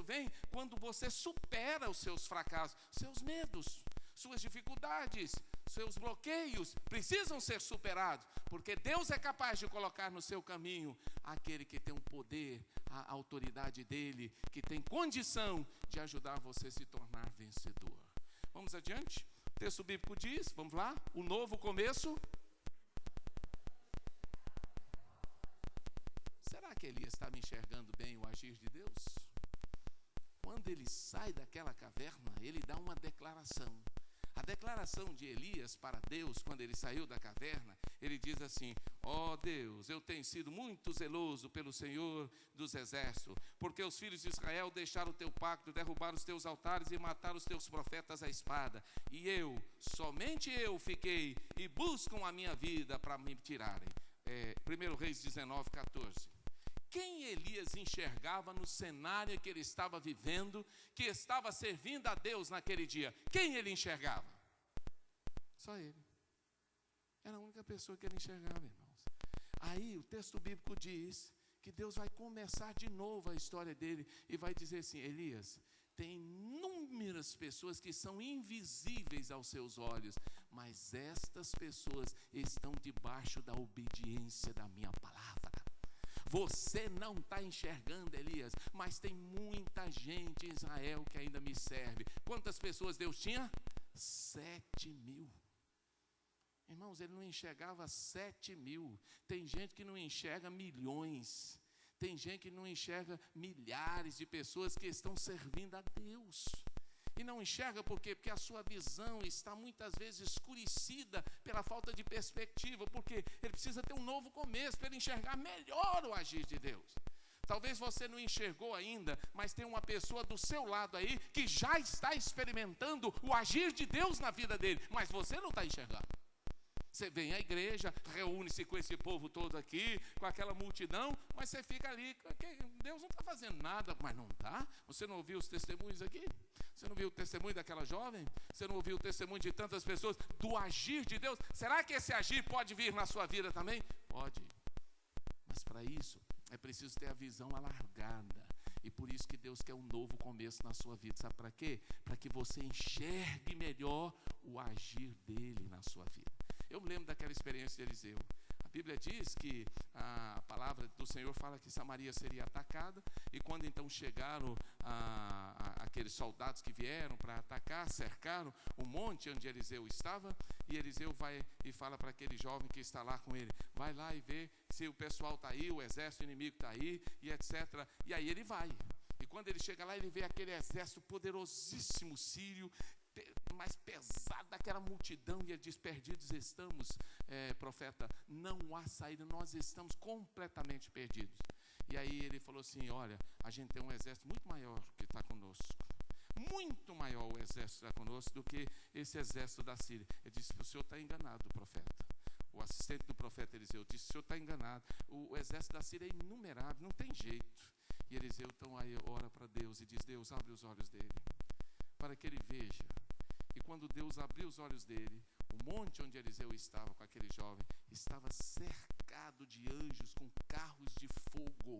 vem quando você supera os seus fracassos, seus medos, suas dificuldades, seus bloqueios precisam ser superados, porque Deus é capaz de colocar no seu caminho aquele que tem o poder, a autoridade dele, que tem condição de ajudar você a se tornar vencedor. Vamos adiante? O texto bíblico diz, vamos lá, o novo começo. Será que Elias estava enxergando bem o agir de Deus? Quando ele sai daquela caverna, ele dá uma declaração. A declaração de Elias para Deus, quando ele saiu da caverna, ele diz assim: ó Deus, eu tenho sido muito zeloso pelo Senhor dos exércitos, porque os filhos de Israel deixaram o teu pacto, derrubaram os teus altares e mataram os teus profetas à espada. E somente eu fiquei e buscam a minha vida para me tirarem. 1 Reis 19:14. Quem Elias enxergava no cenário que ele estava vivendo, que estava servindo a Deus naquele dia? Quem ele enxergava? Só ele. Era a única pessoa que ele enxergava, irmãos. Aí o texto bíblico diz que Deus vai começar de novo a história dele e vai dizer assim: Elias, tem inúmeras pessoas que são invisíveis aos seus olhos, mas estas pessoas estão debaixo da obediência da minha palavra. Você não está enxergando, Elias, mas tem muita gente em Israel que ainda me serve. Quantas pessoas Deus tinha? 7.000. Irmãos, ele não enxergava 7.000. Tem gente que não enxerga milhões. Tem gente que não enxerga milhares de pessoas que estão servindo a Deus. E não enxerga por quê? Porque a sua visão está muitas vezes escurecida pela falta de perspectiva, porque ele precisa ter um novo começo para ele enxergar melhor o agir de Deus. Talvez você não enxergou ainda, mas tem uma pessoa do seu lado aí que já está experimentando o agir de Deus na vida dele, mas você não está enxergando. Você vem à igreja, reúne-se com esse povo todo aqui, com aquela multidão, mas você fica ali, Deus não está fazendo nada, mas não está? Você não ouviu os testemunhos aqui? Você não viu o testemunho daquela jovem? Você não ouviu o testemunho de tantas pessoas do agir de Deus? Será que esse agir pode vir na sua vida também? Pode. Mas para isso é preciso ter a visão alargada. E por isso que Deus quer um novo começo na sua vida. Sabe para quê? Para que você enxergue melhor o agir dele na sua vida. Eu me lembro daquela experiência de Eliseu. A Bíblia diz que a palavra do Senhor fala que Samaria seria atacada, e quando então chegaram aqueles soldados que vieram para atacar, cercaram o monte onde Eliseu estava, e Eliseu vai e fala para aquele jovem que está lá com ele: vai lá e vê se o pessoal está aí, o exército inimigo está aí, e etc. E aí ele vai, e quando ele chega lá, ele vê aquele exército poderosíssimo sírio, mais pesado daquela multidão, e ele diz: perdidos estamos, profeta, não há saída, nós estamos completamente perdidos. E aí ele falou assim: olha, a gente tem um exército muito maior que está conosco, muito maior o exército está conosco do que esse exército da Síria. Ele disse: o senhor está enganado, profeta. O assistente do profeta Eliseu disse: o senhor está enganado, o exército da Síria é inumerável, não tem jeito. E Eliseu então aí ora para Deus e diz: Deus, abre os olhos dele, para que ele veja. E quando Deus abriu os olhos dele, o monte onde Eliseu estava com aquele jovem estava cercado de anjos com carros de fogo,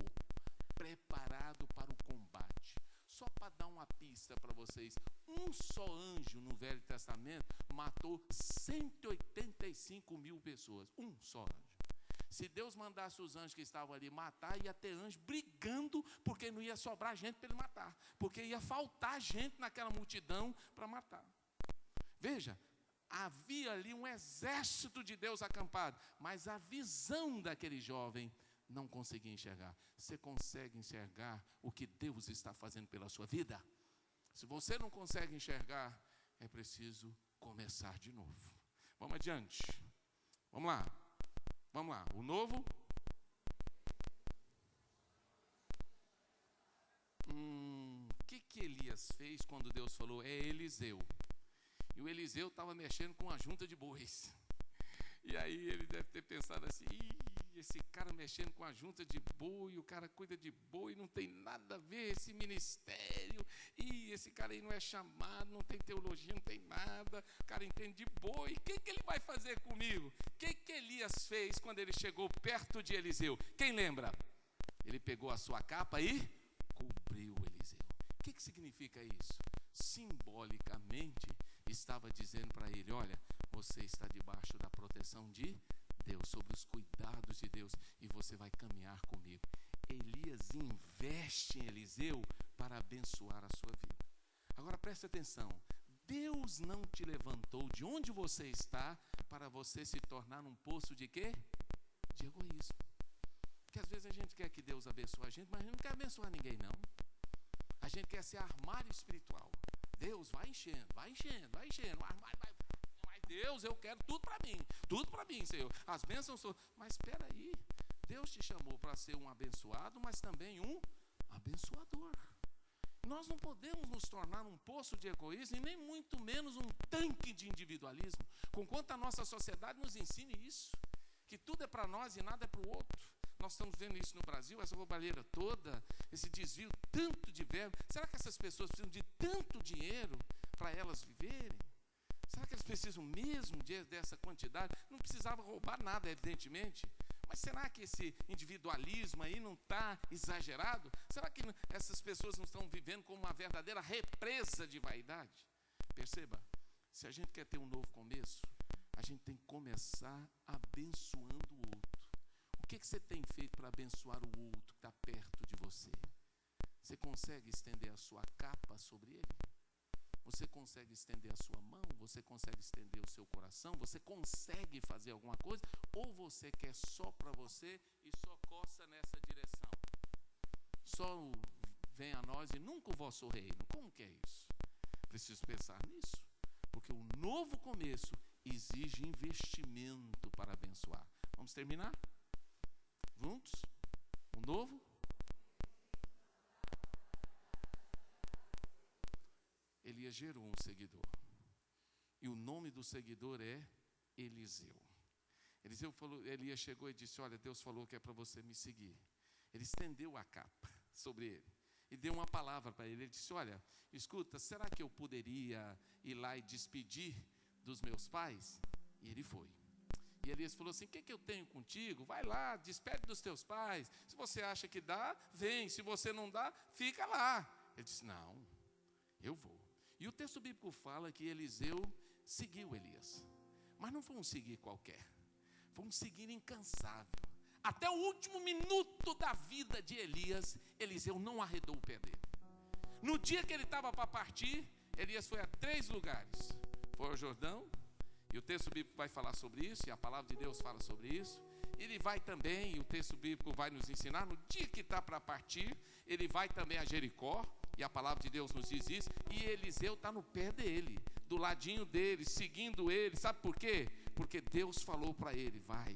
preparado para o combate. só para dar uma pista para vocês, um só anjo no Velho Testamento matou 185 mil pessoas. Um só anjo. Se Deus mandasse os anjos que estavam ali matar, ia ter anjo brigando, porque não ia sobrar gente para ele matar. Porque ia faltar gente naquela multidão para matar. Veja, havia ali um exército de Deus acampado, mas a visão daquele jovem não conseguia enxergar. Você consegue enxergar o que Deus está fazendo pela sua vida? Se você não consegue enxergar, é preciso começar de novo. Vamos adiante. Vamos lá. Vamos lá. O novo. O que Elias fez quando Deus falou? É Eliseu. E o Eliseu estava mexendo com a junta de bois. E aí ele deve ter pensado assim, esse cara mexendo com a junta de boi, o cara cuida de boi, não tem nada a ver esse ministério, esse cara aí não é chamado, não tem teologia, não tem nada, o cara entende de boi, o que ele vai fazer comigo? O que Elias fez quando ele chegou perto de Eliseu? Quem lembra? Ele pegou a sua capa e cobriu Eliseu. O que significa isso? Simbolicamente, estava dizendo para ele, olha, você está debaixo da proteção de Deus, sob os cuidados de Deus, e você vai caminhar comigo. Elias investe em Eliseu para abençoar a sua vida. Agora preste atenção, Deus não te levantou de onde você está para você se tornar um poço de quê? De egoísmo. Porque às vezes a gente quer que Deus abençoe a gente, mas a gente não quer abençoar ninguém não. A gente quer ser armário espiritual. Deus vai enchendo, o armário vai. Mas Deus, eu quero tudo para mim, Senhor. As bênçãos são. Mas espera aí, Deus te chamou para ser um abençoado, mas também um abençoador. Nós não podemos nos tornar um poço de egoísmo e nem muito menos um tanque de individualismo, conquanto a nossa sociedade nos ensine isso, que tudo é para nós e nada é para o outro. Nós estamos vendo isso no Brasil, essa roubalheira toda, esse desvio tanto de verbo. Será que essas pessoas precisam de tanto dinheiro para elas viverem? Será que elas precisam mesmo dessa quantidade? Não precisava roubar nada, evidentemente. Mas será que esse individualismo aí não está exagerado? Será que essas pessoas não estão vivendo como uma verdadeira represa de vaidade? Perceba, se a gente quer ter um novo começo, a gente tem que começar abençoando o outro. O que você tem feito para abençoar o outro que está perto de você? Você consegue estender a sua capa sobre ele? Você consegue estender a sua mão? Você consegue estender o seu coração? Você consegue fazer alguma coisa? Ou você quer só para você e só coça nessa direção? Só vem a nós e nunca o vosso reino. Como que é isso? Preciso pensar nisso. Porque o novo começo exige investimento para abençoar. Vamos terminar? Juntos? Um novo? Elias gerou um seguidor. E o nome do seguidor é Eliseu. Elias chegou e disse, olha, Deus falou que é para você me seguir. Ele estendeu a capa sobre ele e deu uma palavra para ele. Ele disse, olha, escuta, será que eu poderia ir lá e despedir dos meus pais? E ele foi. E Elias falou assim, o que eu tenho contigo? Vai lá, despede dos teus pais. Se você acha que dá, vem. Se você não dá, fica lá. Ele disse, não, eu vou. E o texto bíblico fala que Eliseu seguiu Elias. Mas não foi um seguir qualquer. Foi um seguir incansável. Até o último minuto da vida de Elias, Eliseu não arredou o pé dele. No dia que ele estava para partir, Elias foi a 3 lugares. Foi ao Jordão, e o texto bíblico vai falar sobre isso, e a palavra de Deus fala sobre isso. Ele vai também, e o texto bíblico vai nos ensinar, no dia que está para partir, ele vai também a Jericó, e a palavra de Deus nos diz isso, e Eliseu está no pé dele, do ladinho dele, seguindo ele. Sabe por quê? Porque Deus falou para ele, vai.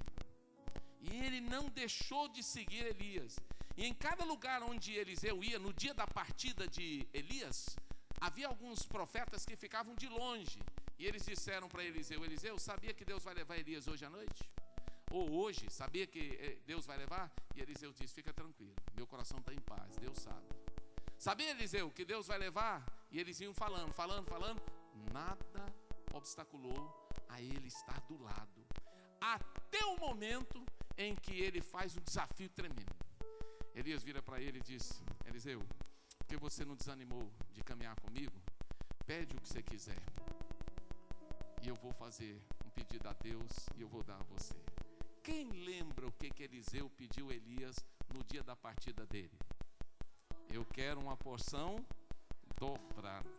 E ele não deixou de seguir Elias. E em cada lugar onde Eliseu ia, no dia da partida de Elias, havia alguns profetas que ficavam de longe. E eles disseram para Eliseu, Eliseu, sabia que Deus vai levar Elias hoje à noite? Ou hoje, sabia que Deus vai levar? E Eliseu disse, fica tranquilo, meu coração está em paz, Deus sabe. Sabia, Eliseu, que Deus vai levar? E eles iam falando, nada obstaculou a ele estar do lado. Até o momento em que ele faz um desafio tremendo. Elias vira para ele e diz, Eliseu, o Porque você não desanimou de caminhar comigo? Pede o que você quiser. E eu vou fazer um pedido a Deus e eu vou dar a você. Quem lembra o que Eliseu pediu a Elias no dia da partida dele? Eu quero uma porção dobrada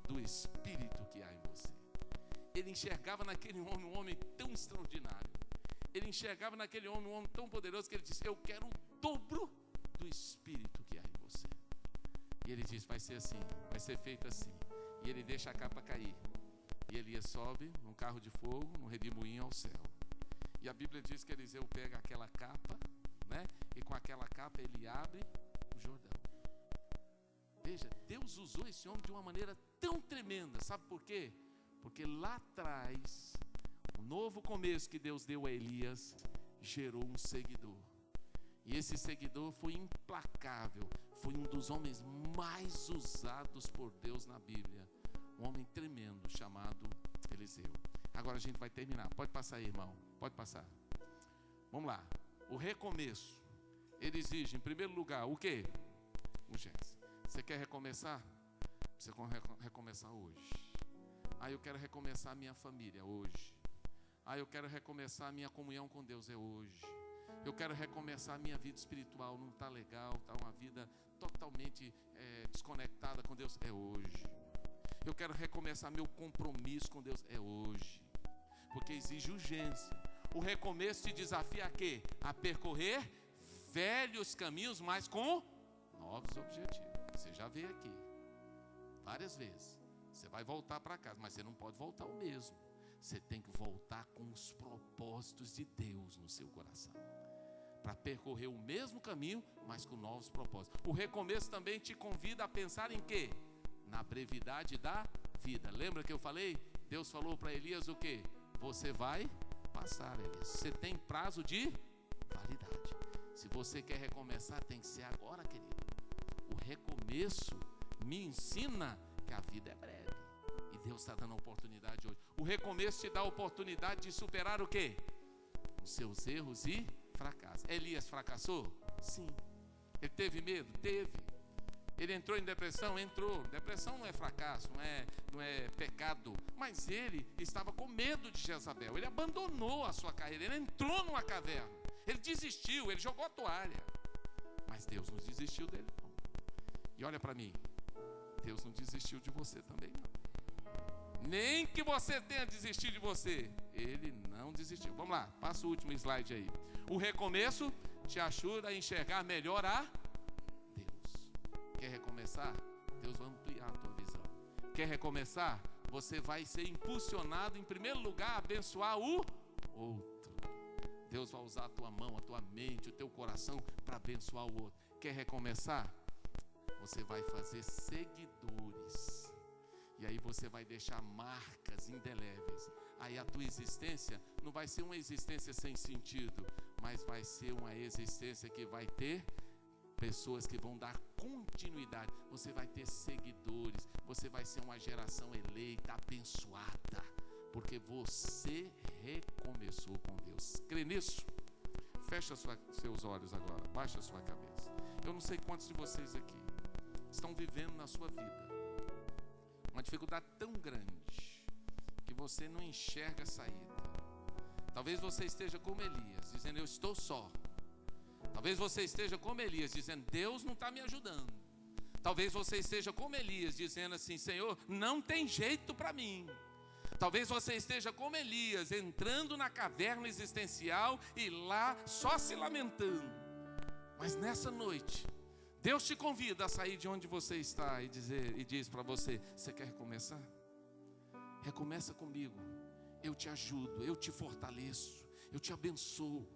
do Espírito que há em você. Ele enxergava naquele homem um homem tão extraordinário. Ele enxergava naquele homem um homem tão poderoso que ele disse: eu quero o dobro do Espírito que há em você. E ele diz: vai ser assim, vai ser feito assim. E ele deixa a capa cair. E Elias sobe num carro de fogo, num redemoinho ao céu. E a Bíblia diz que Eliseu pega aquela capa, né? E com aquela capa ele abre o Jordão. Veja, Deus usou esse homem de uma maneira tão tremenda. Sabe por quê? Porque lá atrás, o novo começo que Deus deu a Elias gerou um seguidor. E esse seguidor foi implacável. Foi um dos homens mais usados por Deus na Bíblia. Um homem tremendo chamado Eliseu. Agora a gente vai terminar. Pode passar aí, irmão. Pode passar. Vamos lá. O recomeço. Ele exige, em primeiro lugar, o quê? Urgência. Você quer recomeçar? Você quer recomeçar hoje. Eu quero recomeçar a minha família hoje. Eu quero recomeçar a minha comunhão com Deus hoje. Eu quero recomeçar a minha vida espiritual. Não está legal, está uma vida totalmente desconectada com Deus hoje. Eu quero recomeçar meu compromisso com Deus hoje. Porque exige urgência. O recomeço te desafia a quê? A percorrer velhos caminhos, mas com novos objetivos. Você já veio aqui várias vezes. Você vai voltar para casa, mas você não pode voltar o mesmo. Você tem que voltar com os propósitos de Deus no seu coração. Para percorrer o mesmo caminho, mas com novos propósitos. O recomeço também te convida a pensar em quê? Na brevidade da vida. Lembra que eu falei? Deus falou para Elias o quê? Você vai passar, Elias. Você tem prazo de validade. Se você quer recomeçar, tem que ser agora, querido. O recomeço me ensina que a vida é breve. E Deus está dando a oportunidade hoje. O recomeço te dá a oportunidade de superar o quê? Os seus erros e fracassos. Elias fracassou? Sim. Ele teve medo? Teve. Ele entrou em depressão? Entrou. Depressão não é fracasso, não é pecado. Mas ele estava com medo de Jezabel. Ele abandonou a sua carreira. Ele entrou numa caverna. Ele desistiu, ele jogou a toalha. Mas Deus não desistiu dele, não. E olha para mim. Deus não desistiu de você também, não. Nem que você tenha desistido de você. Ele não desistiu. Vamos lá, passa o último slide aí. O recomeço te ajuda a enxergar melhor a Deus. Quer recomeçar? Deus vai ampliar a tua visão. Quer recomeçar? Você vai ser impulsionado, em primeiro lugar, a abençoar o outro. Deus vai usar a tua mão, a tua mente, o teu coração para abençoar o outro. Quer recomeçar? Você vai fazer seguidores. E aí você vai deixar marcas indeléveis. Aí a tua existência não vai ser uma existência sem sentido, mas vai ser uma existência que vai ter pessoas que vão dar continuidade. Você vai ter seguidores. Você vai ser uma geração eleita, abençoada, porque você recomeçou com Deus. Crê nisso? Fecha seus olhos agora. Baixa a sua cabeça. Eu não sei quantos de vocês aqui estão vivendo na sua vida uma dificuldade tão grande que você não enxerga a saída. Talvez você esteja como Elias, dizendo: eu estou só. Talvez você esteja como Elias, dizendo: Deus não está me ajudando. Talvez você esteja como Elias, dizendo assim: Senhor, não tem jeito para mim. Talvez você esteja como Elias, entrando na caverna existencial e lá só se lamentando. Mas nessa noite, Deus te convida a sair de onde você está e diz para você: você quer recomeçar? Recomeça comigo. Eu te ajudo, eu te fortaleço, eu te abençoo.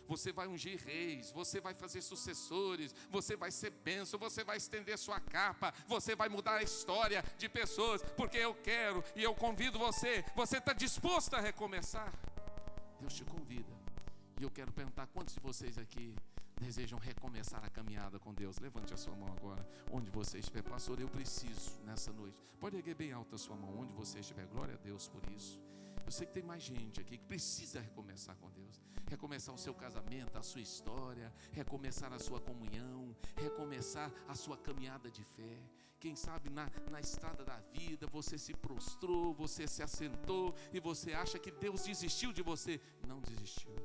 Você vai ungir reis, você vai fazer sucessores, você vai ser bênção, você vai estender sua capa, você vai mudar a história de pessoas, porque eu quero e eu convido você. Você está disposto a recomeçar? Deus te convida. E eu quero perguntar: quantos de vocês aqui desejam recomeçar a caminhada com Deus? Levante a sua mão agora, onde você estiver. Pastor, eu preciso nessa noite. Pode erguer bem alta a sua mão, onde você estiver. Glória a Deus por isso. Eu sei que tem mais gente aqui que precisa recomeçar com Deus. Recomeçar o seu casamento, a sua história, recomeçar a sua comunhão, recomeçar a sua caminhada de fé. Quem sabe na estrada da vida você se prostrou, você se assentou e você acha que Deus desistiu de você. Não desistiu.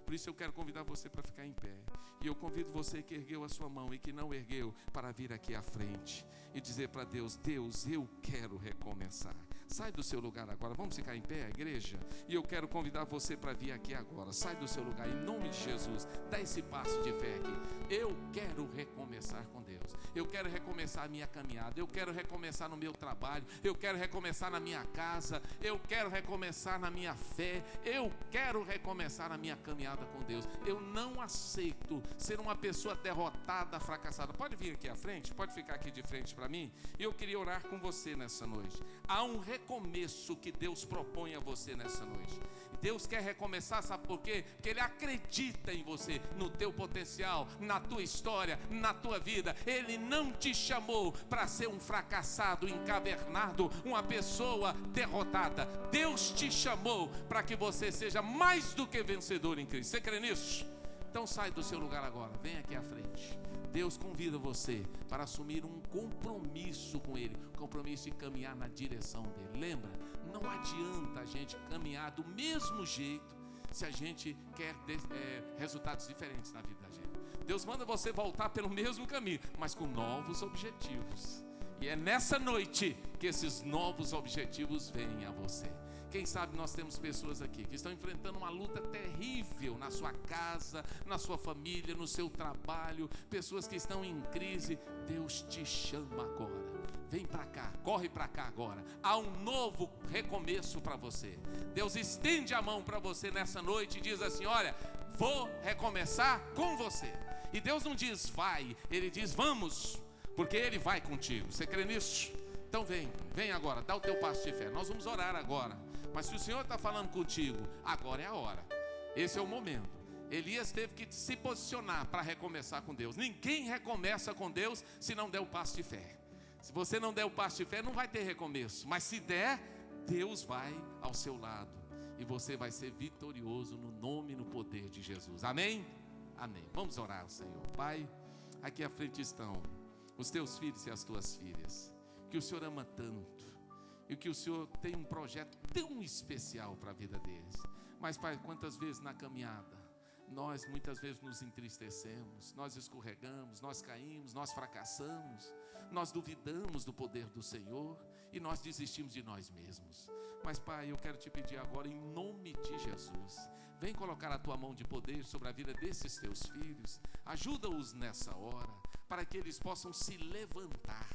Por isso eu quero convidar você para ficar em pé. E eu convido você que ergueu a sua mão e que não ergueu para vir aqui à frente e dizer para Deus: Deus, eu quero recomeçar. Sai do seu lugar agora, vamos ficar em pé, igreja? E eu quero convidar você para vir aqui agora. Sai do seu lugar, em nome de Jesus. Dá esse passo de fé aqui. Eu quero recomeçar com Deus. Eu quero recomeçar a minha caminhada. Eu quero recomeçar no meu trabalho. Eu quero recomeçar na minha casa. Eu quero recomeçar na minha fé. Eu quero recomeçar na minha caminhada com Deus. Eu não aceito ser uma pessoa derrotada, fracassada. Pode vir aqui à frente, pode ficar aqui de frente para mim. E eu queria orar com você nessa noite. Há um recomeço que Deus propõe a você nessa noite. Deus quer recomeçar, sabe por quê? Porque Ele acredita em você, no teu potencial, na tua história, na tua vida. Ele não te chamou para ser um fracassado, encavernado, uma pessoa derrotada. Deus te chamou para que você seja mais do que vencedor em Cristo. Você crê nisso? Então sai do seu lugar agora, vem aqui à frente. Deus convida você para assumir um compromisso com Ele, compromisso de caminhar na direção dEle. Lembra, não adianta a gente caminhar do mesmo jeito se a gente quer resultados diferentes na vida da gente. Deus manda você voltar pelo mesmo caminho, mas com novos objetivos. E é nessa noite que esses novos objetivos vêm a você. Quem sabe nós temos pessoas aqui que estão enfrentando uma luta terrível na sua casa, na sua família, no seu trabalho, pessoas que estão em crise. Deus te chama agora. Vem para cá, corre para cá agora. Há um novo recomeço para você. Deus estende a mão para você nessa noite e diz assim: olha, vou recomeçar com você. E Deus não diz vai, Ele diz vamos, porque Ele vai contigo. Você crê nisso? Então vem agora, dá o teu passo de fé. Nós vamos orar agora. Mas se o Senhor está falando contigo, agora é a hora. Esse é o momento. Elias teve que se posicionar para recomeçar com Deus. Ninguém recomeça com Deus se não der o passo de fé. Se você não der o passo de fé, não vai ter recomeço. Mas se der, Deus vai ao seu lado. E você vai ser vitorioso no nome e no poder de Jesus. Amém? Amém. Vamos orar ao Senhor. Pai, aqui à frente estão os teus filhos e as tuas filhas, que o Senhor ama tanto. E que o Senhor tem um projeto tão especial para a vida deles. Mas, Pai, quantas vezes na caminhada nós muitas vezes nos entristecemos, nós escorregamos, nós caímos, nós fracassamos, nós duvidamos do poder do Senhor e nós desistimos de nós mesmos. Mas, Pai, eu quero te pedir agora, em nome de Jesus, vem colocar a tua mão de poder sobre a vida desses teus filhos. Ajuda-os nessa hora, para que eles possam se levantar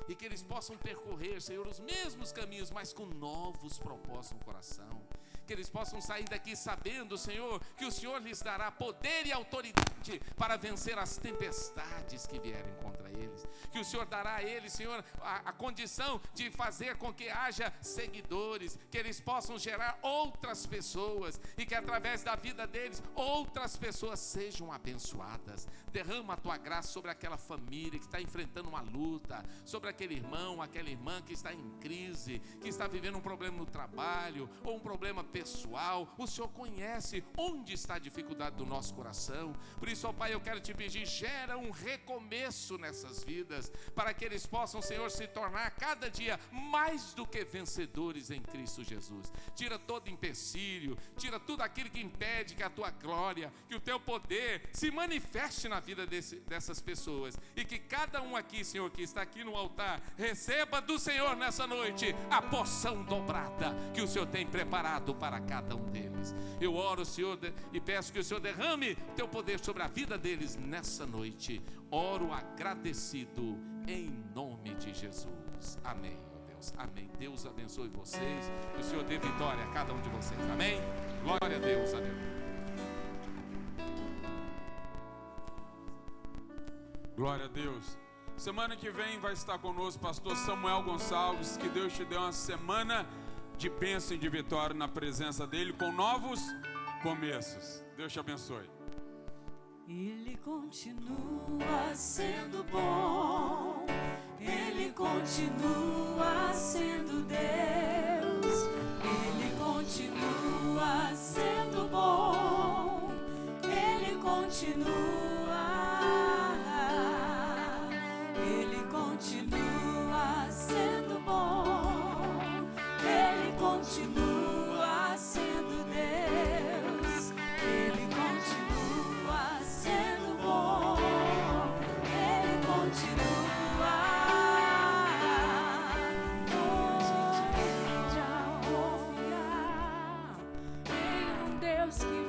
e que eles possam percorrer, Senhor, os mesmos caminhos, mas com novos propósitos no coração. Que eles possam sair daqui sabendo, Senhor, que o Senhor lhes dará poder e autoridade para vencer as tempestades que vierem contra eles. Que o Senhor dará a eles, Senhor, a condição de fazer com que haja seguidores, que eles possam gerar outras pessoas e que através da vida deles outras pessoas sejam abençoadas. Derrama a tua graça sobre aquela família que está enfrentando uma luta, sobre aquele irmão, aquela irmã que está em crise, que está vivendo um problema no trabalho ou um problema pessoal. O Senhor conhece onde está a dificuldade do nosso coração. Por isso, ó Pai, eu quero te pedir, gera um recomeço nessas vidas, para que eles possam, Senhor, se tornar cada dia mais do que vencedores em Cristo Jesus. Tira todo empecilho, tira tudo aquilo que impede que a tua glória, que o teu poder se manifeste na vida dessas pessoas, e que cada um aqui, Senhor, que está aqui no altar, receba do Senhor nessa noite a porção dobrada que o Senhor tem preparado para cada um deles. Eu oro, Senhor, e peço que o Senhor derrame teu poder sobre a vida deles nessa noite. Oro agradecido em nome de Jesus. Amém, ó Deus. Amém. Deus abençoe vocês. Que o Senhor dê vitória a cada um de vocês. Amém. Glória a Deus. Amém. Glória a Deus. Semana que vem vai estar conosco o pastor Samuel Gonçalves. Que Deus te dê uma semana de bênção e de vitória na presença dele, com novos começos. Deus te abençoe. Ele continua sendo bom, Ele continua sendo Deus, Ele continua continua, Ele continua sendo bom, Ele continua sendo Deus, Ele continua sendo bom, Ele continua. Hoje aprende a confiar em um Deus que